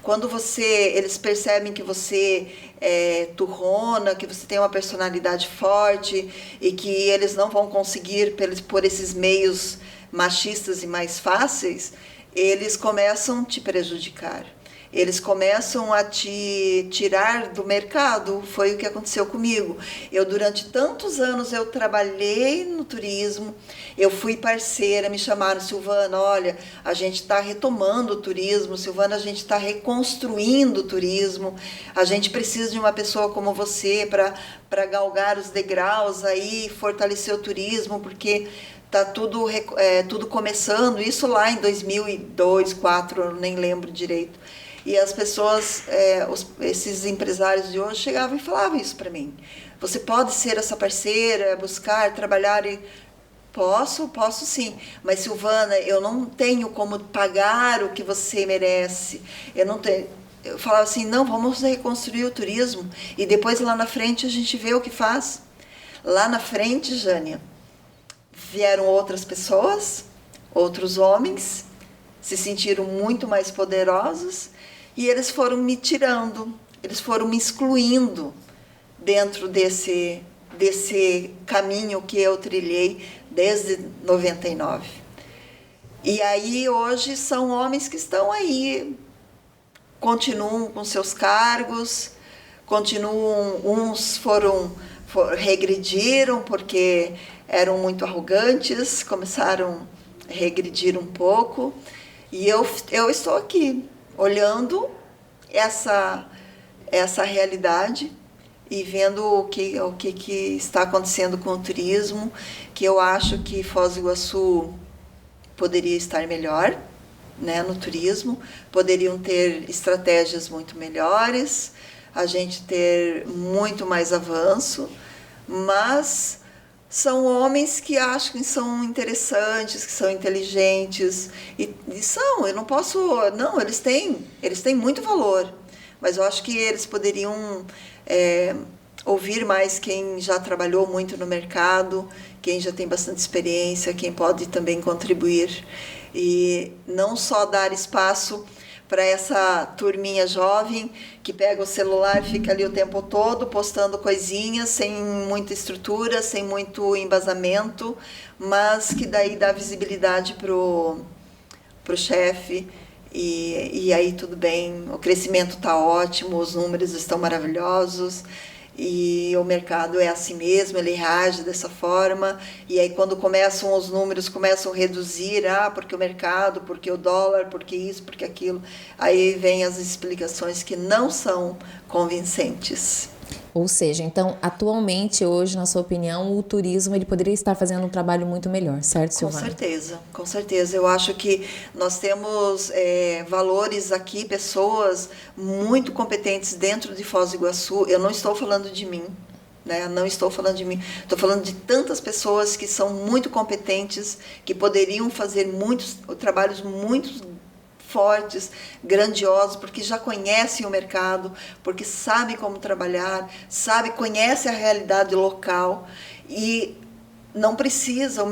Quando eles percebem que você é turrona, que você tem uma personalidade forte e que eles não vão conseguir por esses meios machistas e mais fáceis, eles começam a te prejudicar. Eles começam a te tirar do mercado. Foi o que aconteceu comigo. Durante tantos anos, eu trabalhei no turismo, eu fui parceira, me chamaram, Silvana, olha, a gente está retomando o turismo, Silvana, a gente está reconstruindo o turismo, a gente precisa de uma pessoa como você para galgar os degraus aí, fortalecer o turismo, porque está tudo começando, isso lá em 2002, 2004, eu nem lembro direito. E as pessoas, esses empresários de hoje chegavam e falavam isso para mim. Você pode ser essa parceira, buscar, trabalhar e... Posso sim. Mas, Silvana, eu não tenho como pagar o que você merece. Eu não tenho... Eu falava assim, não, vamos reconstruir o turismo e depois lá na frente a gente vê o que faz. Lá na frente, Jânia, vieram outras pessoas, outros homens, se sentiram muito mais poderosos e eles foram me tirando, eles foram me excluindo dentro desse caminho que eu trilhei desde 99. E aí hoje são homens que estão aí, continuam com seus cargos, uns regrediram porque eram muito arrogantes, começaram a regredir um pouco, e eu estou aqui, olhando essa realidade e vendo o que está acontecendo com o turismo, que eu acho que Foz do Iguaçu poderia estar melhor, né, no turismo, poderiam ter estratégias muito melhores, a gente ter muito mais avanço, mas são homens que acham que são interessantes, que são inteligentes, e são, eu não posso, não, eles têm muito valor, mas eu acho que eles poderiam ouvir mais quem já trabalhou muito no mercado, quem já tem bastante experiência, quem pode também contribuir, e não só dar espaço para essa turminha jovem que pega o celular e fica ali o tempo todo postando coisinhas sem muita estrutura, sem muito embasamento, mas que daí dá visibilidade pro chefe e aí tudo bem, o crescimento está ótimo, os números estão maravilhosos e o mercado é assim mesmo, ele reage dessa forma, e aí quando começam os números, começam a reduzir, porque o mercado, porque o dólar, porque isso, porque aquilo, aí vem as explicações que não são convincentes. Ou seja, então, atualmente, hoje, na sua opinião, o turismo ele poderia estar fazendo um trabalho muito melhor, certo, Silvana? Com certeza. Eu acho que nós temos valores aqui, pessoas muito competentes dentro de Foz do Iguaçu. Eu não estou falando de mim, né? Não estou falando de mim. Estou falando de tantas pessoas que são muito competentes, que poderiam fazer muitos trabalhos muito fortes, grandiosos, porque já conhecem o mercado, porque sabem como trabalhar, conhecem a realidade local e não precisa,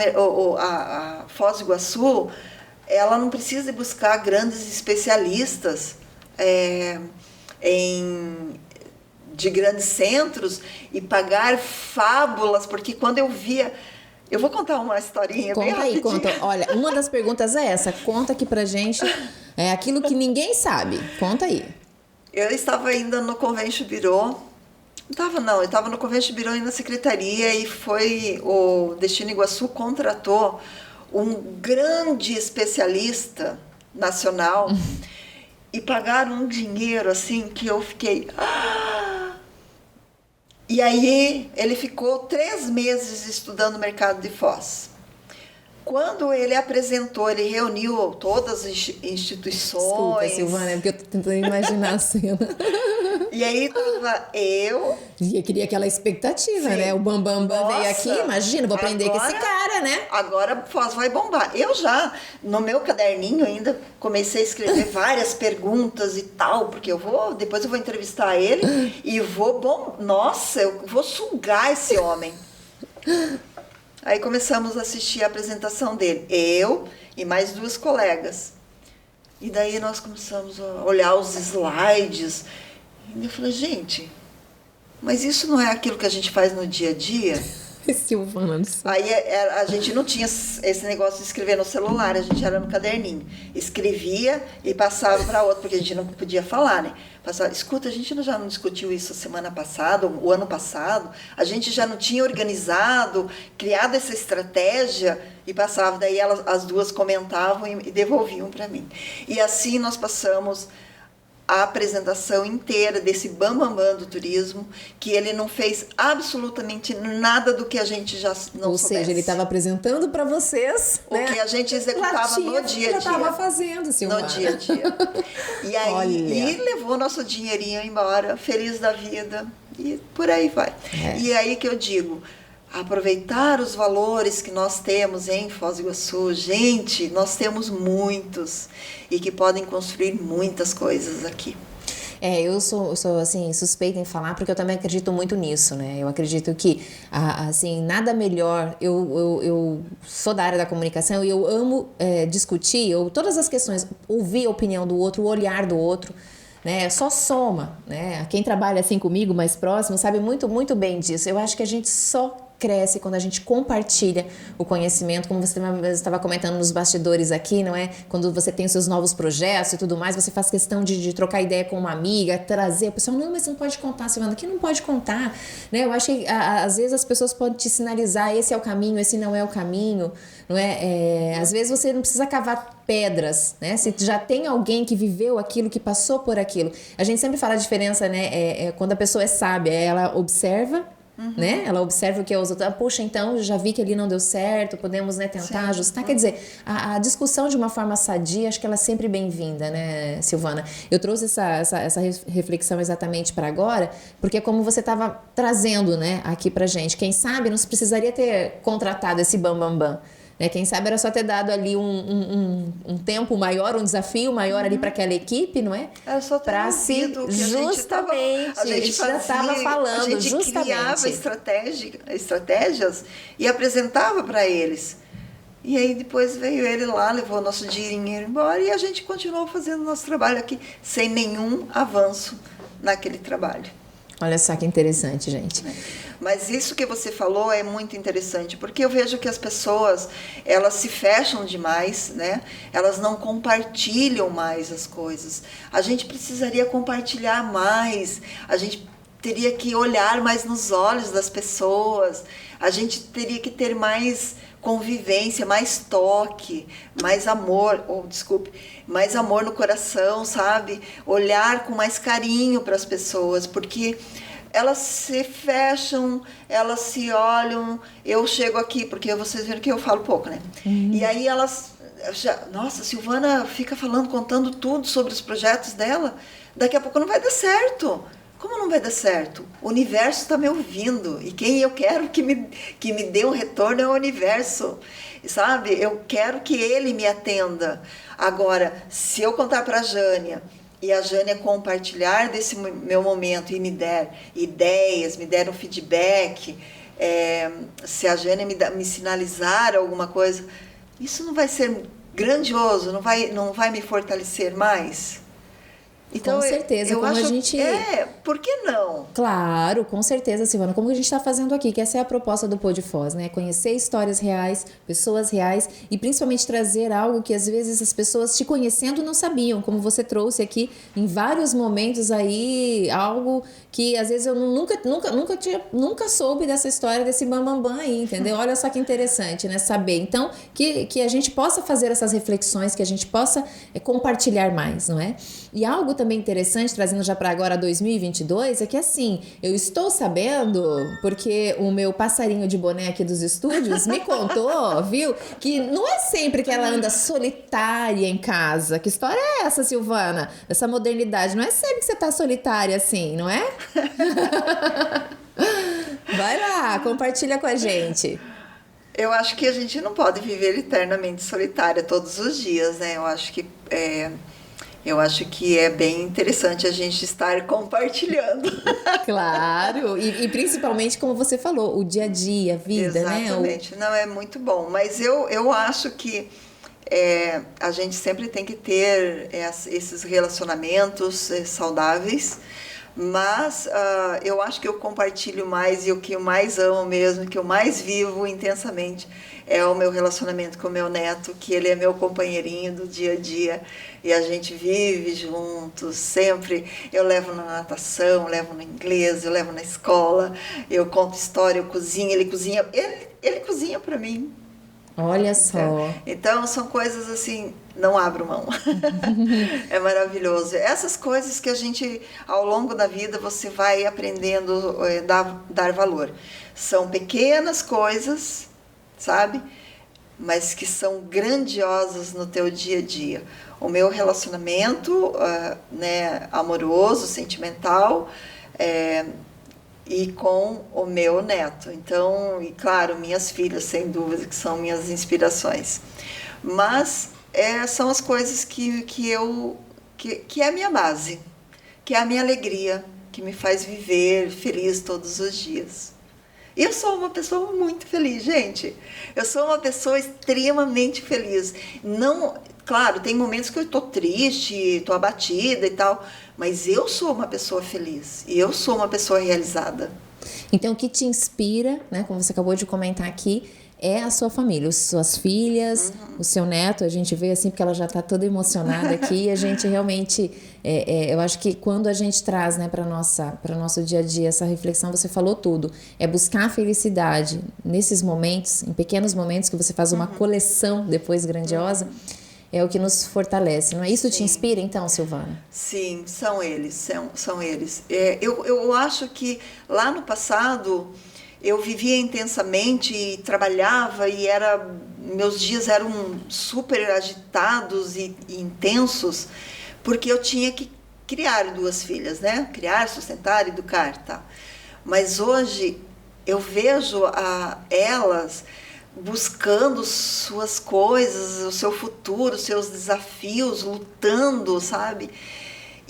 a Foz do Iguaçu, ela não precisa buscar grandes especialistas, de grandes centros e pagar fábulas, porque quando eu via... Eu vou contar uma historinha bem rapidinho. Conta aí, conta. Olha, uma das perguntas é essa. Conta aqui pra gente aquilo que ninguém sabe. Conta aí. Eu estava ainda no Convention Bureau. Eu estava no Convention Bureau e na secretaria, e o Destino Iguaçu contratou um grande especialista nacional e pagaram um dinheiro assim que eu fiquei... E aí ele ficou 3 meses estudando o mercado de Foz. Quando ele apresentou, ele reuniu todas as instituições... Desculpa, Silvana, é porque eu tô tentando imaginar a cena. E aí tava eu... E eu queria aquela expectativa, Sim. né? O Bambambam veio aqui, imagina, vou aprender com esse cara, né? Agora Foz vai bombar. Eu já, no meu caderninho ainda, comecei a escrever várias perguntas e tal, porque depois eu vou entrevistar ele e nossa, eu vou sugar esse homem. Aí começamos a assistir a apresentação dele, eu e mais 2 colegas. E daí nós começamos a olhar os slides. E eu falei, gente, mas isso não é aquilo que a gente faz no dia a dia? Silvana. Aí a gente não tinha esse negócio de escrever no celular, a gente era no caderninho. Escrevia e passava para outro, porque a gente não podia falar, né? Passava, escuta, a gente já não discutiu isso a semana passada, o ano passado, a gente já não tinha organizado, criado essa estratégia, e passava, daí as 2 comentavam e devolviam para mim. E assim nós passamos a apresentação inteira desse Bambambam do turismo, que ele não fez absolutamente nada do que a gente já não Ou soubesse. seja, ele estava apresentando para vocês, o que a gente executava no dia a dia. estava fazendo, Silvana. No dia a dia. E aí levou nosso dinheirinho embora, feliz da vida, e por aí vai. E aí que eu digo, aproveitar os valores que nós temos em Foz do Iguaçu. Gente, nós temos muitos e que podem construir muitas coisas aqui. Eu sou assim, suspeita em falar, porque eu também acredito muito nisso, né? Eu acredito que, assim, nada melhor. Eu sou da área da comunicação e eu amo discutir, todas as questões, ouvir a opinião do outro, o olhar do outro, né? Só soma, né? Quem trabalha assim comigo, mais próximo, sabe muito, muito bem disso. Eu acho que a gente só cresce quando a gente compartilha o conhecimento, como você estava comentando nos bastidores aqui, não é? Quando você tem os seus novos projetos e tudo mais, você faz questão de trocar ideia com uma amiga, trazer a pessoa, não, mas não pode contar, Silvana, aqui não pode contar, né? Eu acho que às vezes as pessoas podem te sinalizar, esse é o caminho, esse não é o caminho, não é? Às vezes você não precisa cavar pedras, né? Se já tem alguém que viveu aquilo, que passou por aquilo. A gente sempre fala a diferença, né? Quando a pessoa é sábia, ela observa, né? Ela observa o que os outros... Puxa, então, já vi que ali não deu certo, podemos, né, tentar ajustar. Quer dizer, a discussão de uma forma sadia, acho que ela é sempre bem-vinda, né, Silvana? Eu trouxe essa reflexão exatamente para agora, porque é como você estava trazendo, né, aqui pra gente. Quem sabe não se precisaria ter contratado esse Bambambam. Né? Quem sabe era só ter dado ali um tempo maior, um desafio maior ali para aquela equipe, não é? Era só ter ouvido que justamente, a gente já estava falando, a gente justamente. Criava estratégias e apresentava para eles. E aí depois veio ele lá, levou nosso dinheiro embora e a gente continuou fazendo nosso trabalho aqui sem nenhum avanço naquele trabalho. Olha só que interessante, gente. Mas isso que você falou é muito interessante, porque eu vejo que as pessoas, elas se fecham demais, né? Elas não compartilham mais as coisas. A gente precisaria compartilhar mais, a gente teria que olhar mais nos olhos das pessoas, a gente teria que ter mais convivência, mais toque, mais amor, mais amor no coração, sabe? Olhar com mais carinho para as pessoas, porque elas se fecham, elas se olham. Eu chego aqui, porque vocês viram que eu falo pouco, né? E aí elas... Nossa, Silvana fica falando, contando tudo sobre os projetos dela. Daqui a pouco não vai dar certo. Como não vai dar certo? O universo está me ouvindo. E quem eu quero que me dê um retorno é o universo. Sabe? Eu quero que ele me atenda. Agora, se eu contar para a Jânia... e a Jânia compartilhar desse meu momento e me der ideias, me der um feedback, se a Jânia me sinalizar alguma coisa, isso não vai ser grandioso, não vai me fortalecer mais? Então, com certeza, eu como acho, a gente... por que não? Claro, com certeza, Silvana. Como a gente está fazendo aqui, que essa é a proposta do Pod Foz, né? Conhecer histórias reais, pessoas reais e principalmente trazer algo que às vezes as pessoas te conhecendo não sabiam, como você trouxe aqui em vários momentos aí, algo que às vezes eu nunca soube dessa história desse bambambam aí, entendeu? Olha só que interessante, né? Saber. Então, que a gente possa fazer essas reflexões, que a gente possa compartilhar mais, não é? E algo também interessante, trazendo já para agora 2022, é que assim, eu estou sabendo, porque o meu passarinho de boné aqui dos estúdios me contou, viu, que não é sempre que ela anda solitária em casa. Que história é essa, Silvana? Essa modernidade, não é sempre que você tá solitária assim, não é? Vai lá, compartilha com a gente. Eu acho que a gente não pode viver eternamente solitária todos os dias, né? Eu acho que é bem interessante a gente estar compartilhando. Claro, e principalmente, como você falou, o dia a dia, a vida, Exatamente. né? Não, é muito bom. Mas eu acho que a gente sempre tem que ter esses relacionamentos saudáveis. Mas eu acho que eu compartilho mais e o que eu mais amo mesmo, que eu mais vivo intensamente é o meu relacionamento com o meu neto, que ele é meu companheirinho do dia a dia e a gente vive juntos sempre. Eu levo na natação, levo no inglês, eu levo na escola, eu conto história, eu cozinho, ele cozinha, ele cozinha para mim. Olha só. Então são coisas assim, não abro mão. É maravilhoso. Essas coisas que a gente, ao longo da vida, você vai aprendendo a dar valor. São pequenas coisas, sabe? Mas que são grandiosas no teu dia a dia. O meu relacionamento amoroso, sentimental, e com o meu neto. Então, e claro, minhas filhas, sem dúvida, que são minhas inspirações. Mas são as coisas que é a minha base, que é a minha alegria, que me faz viver feliz todos os dias. E eu sou uma pessoa muito feliz, gente. Eu sou uma pessoa extremamente feliz. Não, claro, tem momentos que eu estou triste, estou abatida e tal, mas eu sou uma pessoa feliz e eu sou uma pessoa realizada. Então, o que te inspira, né, como você acabou de comentar aqui, é a sua família, as suas filhas, o seu neto. A gente vê assim, porque ela já está toda emocionada aqui, e a gente realmente, eu acho que quando a gente traz, né, para o nosso dia a dia essa reflexão, você falou tudo, é buscar a felicidade nesses momentos, em pequenos momentos que você faz uma coleção depois grandiosa, é o que nos fortalece, não é? Isso te inspira então, Silvana? Sim, são eles, são eles. Eu acho que lá no passado eu vivia intensamente e trabalhava e meus dias eram super agitados e intensos, porque eu tinha que criar 2 filhas, né? Criar, sustentar, educar, tá? Mas hoje eu vejo elas buscando suas coisas, o seu futuro, os seus desafios, lutando, sabe?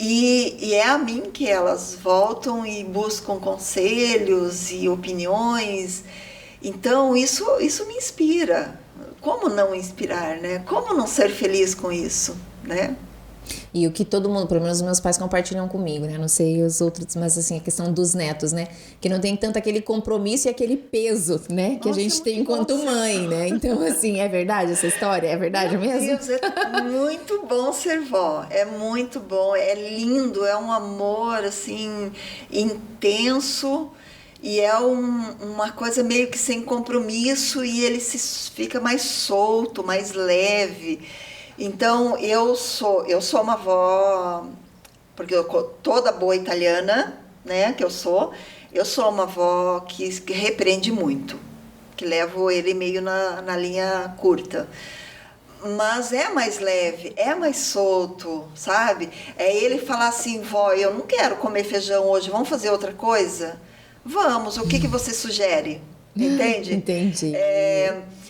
E é a mim que elas voltam e buscam conselhos e opiniões. Então, isso me inspira. Como não inspirar, né? Como não ser feliz com isso, né? E o que todo mundo, pelo menos os meus pais compartilham comigo, né? Não sei os outros, mas assim, a questão dos netos, né? Que não tem tanto aquele compromisso e aquele peso, né? Que a gente tem enquanto mãe, né? Então, assim, é verdade essa história? É verdade mesmo? Meu Deus, é muito bom ser vó. É muito bom, é lindo, é um amor, assim, intenso. E é uma coisa meio que sem compromisso e ele fica mais solto, mais leve. Então, eu sou uma avó, porque toda boa italiana, né, que eu sou uma avó que repreende muito, que levo ele meio na linha curta. Mas é mais leve, é mais solto, sabe? É ele falar assim, vó, eu não quero comer feijão hoje, vamos fazer outra coisa? Vamos, o que você sugere? Entende? Entendi.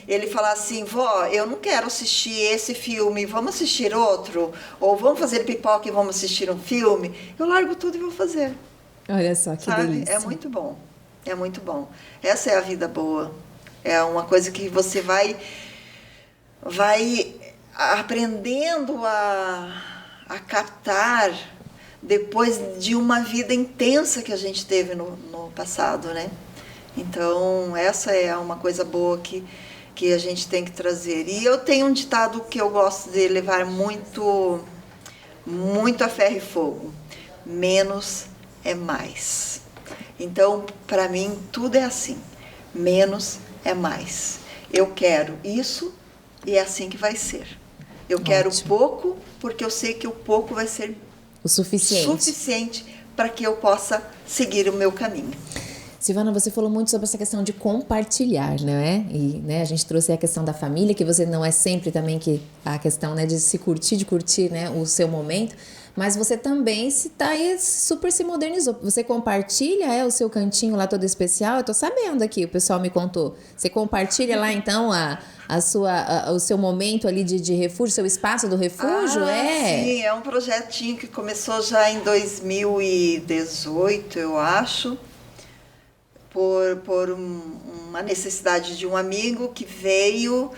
Ele falar assim, vó, eu não quero assistir esse filme, vamos assistir outro? Ou vamos fazer pipoca e vamos assistir um filme? Eu largo tudo e vou fazer. Olha só, que delícia. É muito bom, é muito bom. Essa é a vida boa. É uma coisa que você vai aprendendo a captar depois de uma vida intensa que a gente teve no passado, né? Então, essa é uma coisa boa que a gente tem que trazer. E eu tenho um ditado que eu gosto de levar muito, muito a ferro e fogo: menos é mais. Então, para mim, tudo é assim: menos é mais. Eu quero isso e é assim que vai ser. Eu quero pouco, porque eu sei que o pouco vai ser o suficiente para que eu possa seguir o meu caminho. Silvana, você falou muito sobre essa questão de compartilhar, né? E né, a gente trouxe a questão da família, que você não é sempre também que a questão, né, de curtir, né, o seu momento, mas você também super se modernizou. Você compartilha o seu cantinho lá todo especial? Eu tô sabendo aqui, o pessoal me contou. Você compartilha lá então o seu momento ali de refúgio, seu espaço do refúgio? Sim, é um projetinho que começou já em 2018, eu acho. Por uma necessidade de um amigo que veio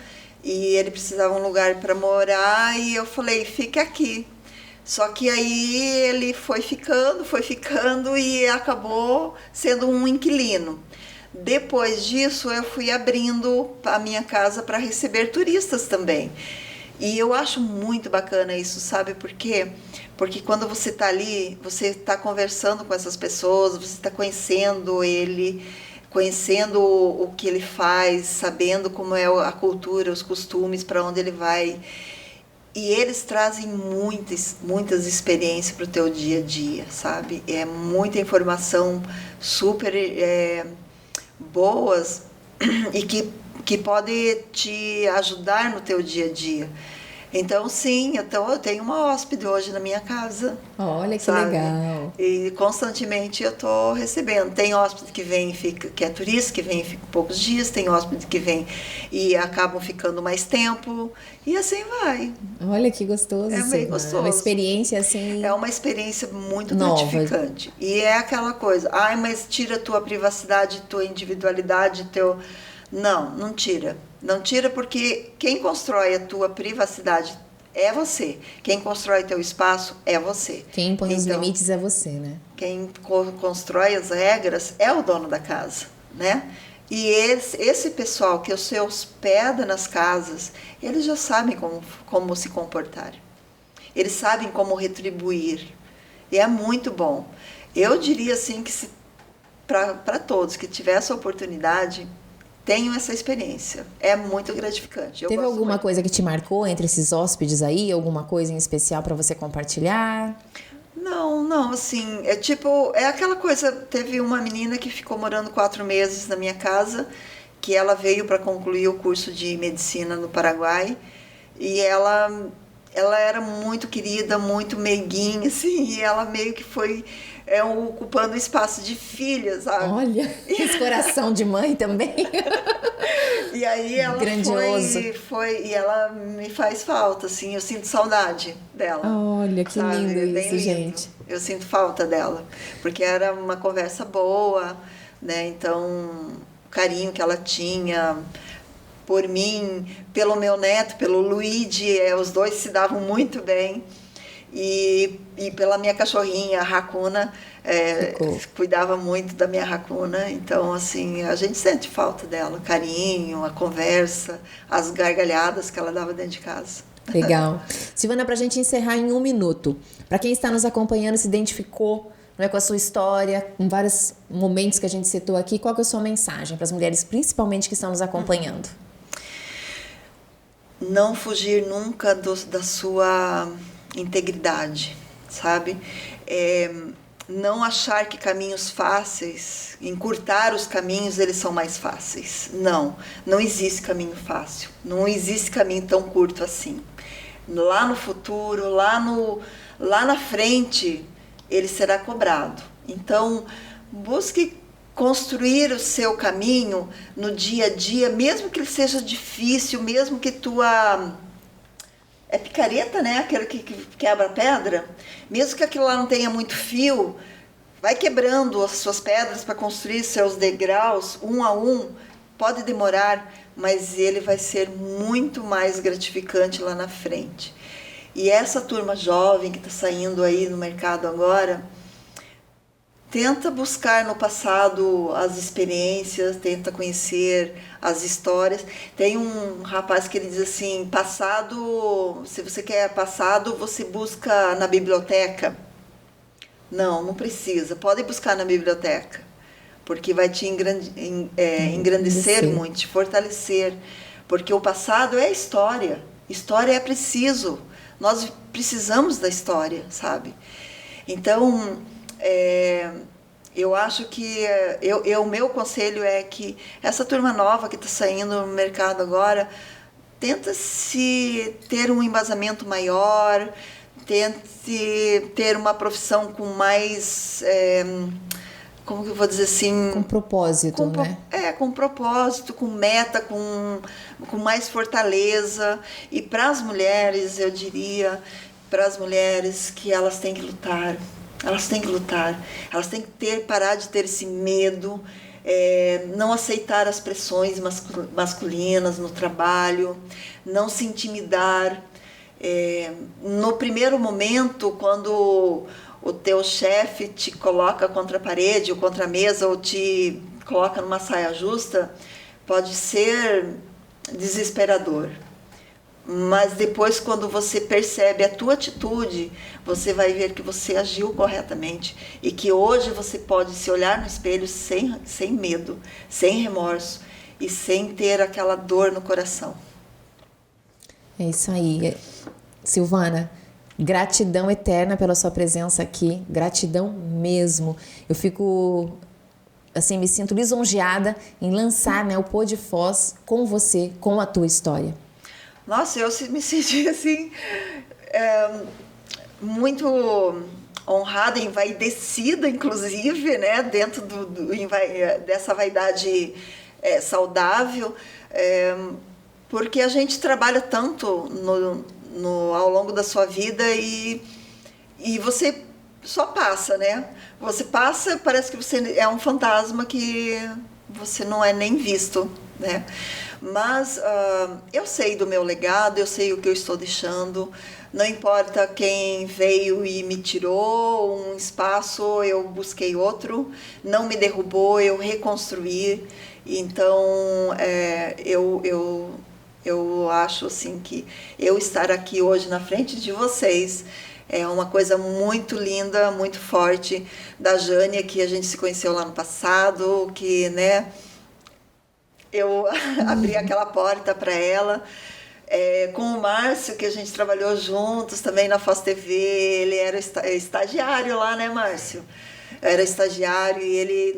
e ele precisava de um lugar para morar e eu falei, fique aqui. Só que aí ele foi ficando e acabou sendo um inquilino. Depois disso eu fui abrindo a minha casa para receber turistas também. E eu acho muito bacana isso, sabe por quê? Porque quando você está ali, você está conversando com essas pessoas, você está conhecendo ele, conhecendo o que ele faz, sabendo como é a cultura, os costumes, para onde ele vai. E eles trazem muitas experiências para o teu dia a dia, sabe? É muita informação super boas e que pode te ajudar no teu dia a dia. Então, sim, eu tenho uma hóspede hoje na minha casa. Olha que sabe? legal. E constantemente eu estou recebendo. Tem hóspede que vem e fica, que é turista, que vem e fica poucos dias. Tem hóspede que vem e acabam ficando mais tempo. E assim vai. Olha que gostoso. É bem gostoso. Uma experiência assim... É uma experiência muito nova. gratificante. E é aquela coisa, mas tira a tua privacidade, tua individualidade, teu... Não tira. Não tira porque quem constrói a tua privacidade é você. Quem constrói teu espaço é você. Quem põe os limites é você, né? Quem constrói as regras é o dono da casa, né? E esse pessoal que se hospeda nas casas, eles já sabem como se comportar. Eles sabem como retribuir. E é muito bom. Eu diria assim que para todos que tiver essa oportunidade, tenho essa experiência. É muito gratificante. Teve alguma coisa que te marcou entre esses hóspedes aí? Alguma coisa em especial para você compartilhar? Não, assim, é aquela coisa, teve uma menina que ficou morando 4 meses na minha casa, que ela veio para concluir o curso de medicina no Paraguai, e ela era muito querida, muito meiguinha, assim, e ela meio que foi ocupando o espaço de filha, sabe? Olha, esse coração de mãe também. E aí ela foi e ela me faz falta, assim, eu sinto saudade dela. Olha, que sabe? lindo isso, gente. Eu sinto falta dela, porque era uma conversa boa, né? Então, o carinho que ela tinha por mim, pelo meu neto, pelo Luigi, os dois se davam muito bem. E pela minha cachorrinha, a Racuna, cuidava muito da minha Racuna. Então, assim, a gente sente falta dela, o carinho, a conversa, as gargalhadas que ela dava dentro de casa. Legal. Silvana, para a gente encerrar em 1 minuto, para quem está nos acompanhando, se identificou, não é, com a sua história, em vários momentos que a gente citou aqui, qual que é a sua mensagem para as mulheres, principalmente, que estão nos acompanhando? Não fugir nunca da sua integridade, sabe? Não achar que caminhos fáceis, encurtar os caminhos, eles são mais fáceis. Não existe caminho fácil, não existe caminho tão curto assim. Lá no futuro, lá na frente, ele será cobrado. Então, busque construir o seu caminho no dia a dia, mesmo que ele seja difícil, mesmo que tua... É picareta, né? Aquele que quebra pedra. Mesmo que aquilo lá não tenha muito fio, vai quebrando as suas pedras para construir seus degraus, um a um. Pode demorar, mas ele vai ser muito mais gratificante lá na frente. E essa turma jovem que está saindo aí no mercado agora, tenta buscar no passado as experiências, tenta conhecer as histórias. Tem um rapaz que ele diz assim, passado, se você quer passado, você busca na biblioteca. Não precisa, pode buscar na biblioteca, porque vai te engrandecer muito, te fortalecer, porque o passado é história, história é preciso, nós precisamos da história, sabe? Então, eu acho que o meu conselho é que essa turma nova que está saindo no mercado agora, tenta se ter um embasamento maior, tente ter uma profissão com mais, como que eu vou dizer assim? Com propósito, né? Com propósito, com meta, com mais fortaleza. E para as mulheres, eu diria, para as mulheres que elas têm que lutar. Elas têm que lutar, elas têm que parar de ter esse medo, não aceitar as pressões masculinas no trabalho, não se intimidar. No primeiro momento, quando o teu chefe te coloca contra a parede ou contra a mesa ou te coloca numa saia justa, pode ser desesperador. Mas depois, quando você percebe a tua atitude, você vai ver que você agiu corretamente e que hoje você pode se olhar no espelho sem medo, sem remorso e sem ter aquela dor no coração. É isso aí. Silvana, gratidão eterna pela sua presença aqui, gratidão mesmo. Eu fico, assim, me sinto lisonjeada em lançar, né, o Pod Foz com você, com a tua história. Nossa, eu me senti assim, muito honrada, envaidecida, inclusive, né, dentro dessa vaidade saudável, porque a gente trabalha tanto ao longo da sua vida e você só passa, né? Você passa, parece que você é um fantasma que você não é nem visto, né? Mas eu sei do meu legado, eu sei o que eu estou deixando. Não importa quem veio e me tirou um espaço, eu busquei outro. Não me derrubou, eu reconstruí. Então, eu acho assim que eu estar aqui hoje na frente de vocês é uma coisa muito linda, muito forte, da Jânia, que a gente se conheceu lá no passado, que, né, eu abri aquela porta para ela, com o Márcio, que a gente trabalhou juntos também na Foz TV, ele era estagiário lá, né, Márcio? Era estagiário e ele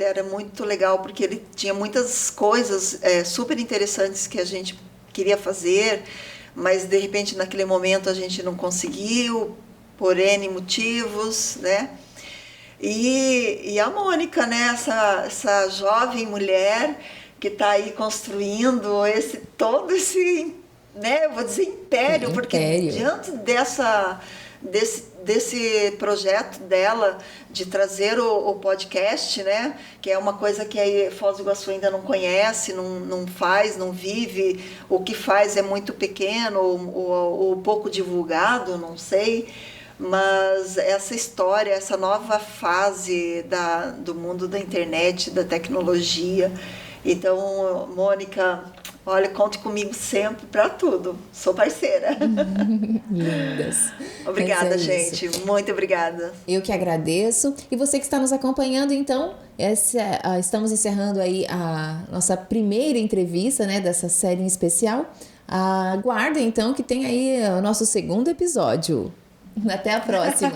era muito legal, porque ele tinha muitas coisas super interessantes que a gente queria fazer, mas de repente naquele momento a gente não conseguiu, por N motivos, né? E a Mônica, né, essa jovem mulher que está aí construindo todo esse, né, eu vou dizer império, porque diante desse projeto dela de trazer o podcast, né, que é uma coisa que a Foz do Iguaçu ainda não conhece, não faz, não vive, o que faz é muito pequeno ou pouco divulgado, não sei, mas essa história, essa nova fase do mundo da internet, da tecnologia. Então, Mônica, olha, conte comigo sempre para tudo. Sou parceira. Lindas. Obrigada, gente. Muito obrigada. Eu que agradeço. E você que está nos acompanhando, então, estamos encerrando aí a nossa primeira entrevista, né, dessa série em especial. Aguardem, então, que tem aí o nosso segundo episódio. Até a próxima.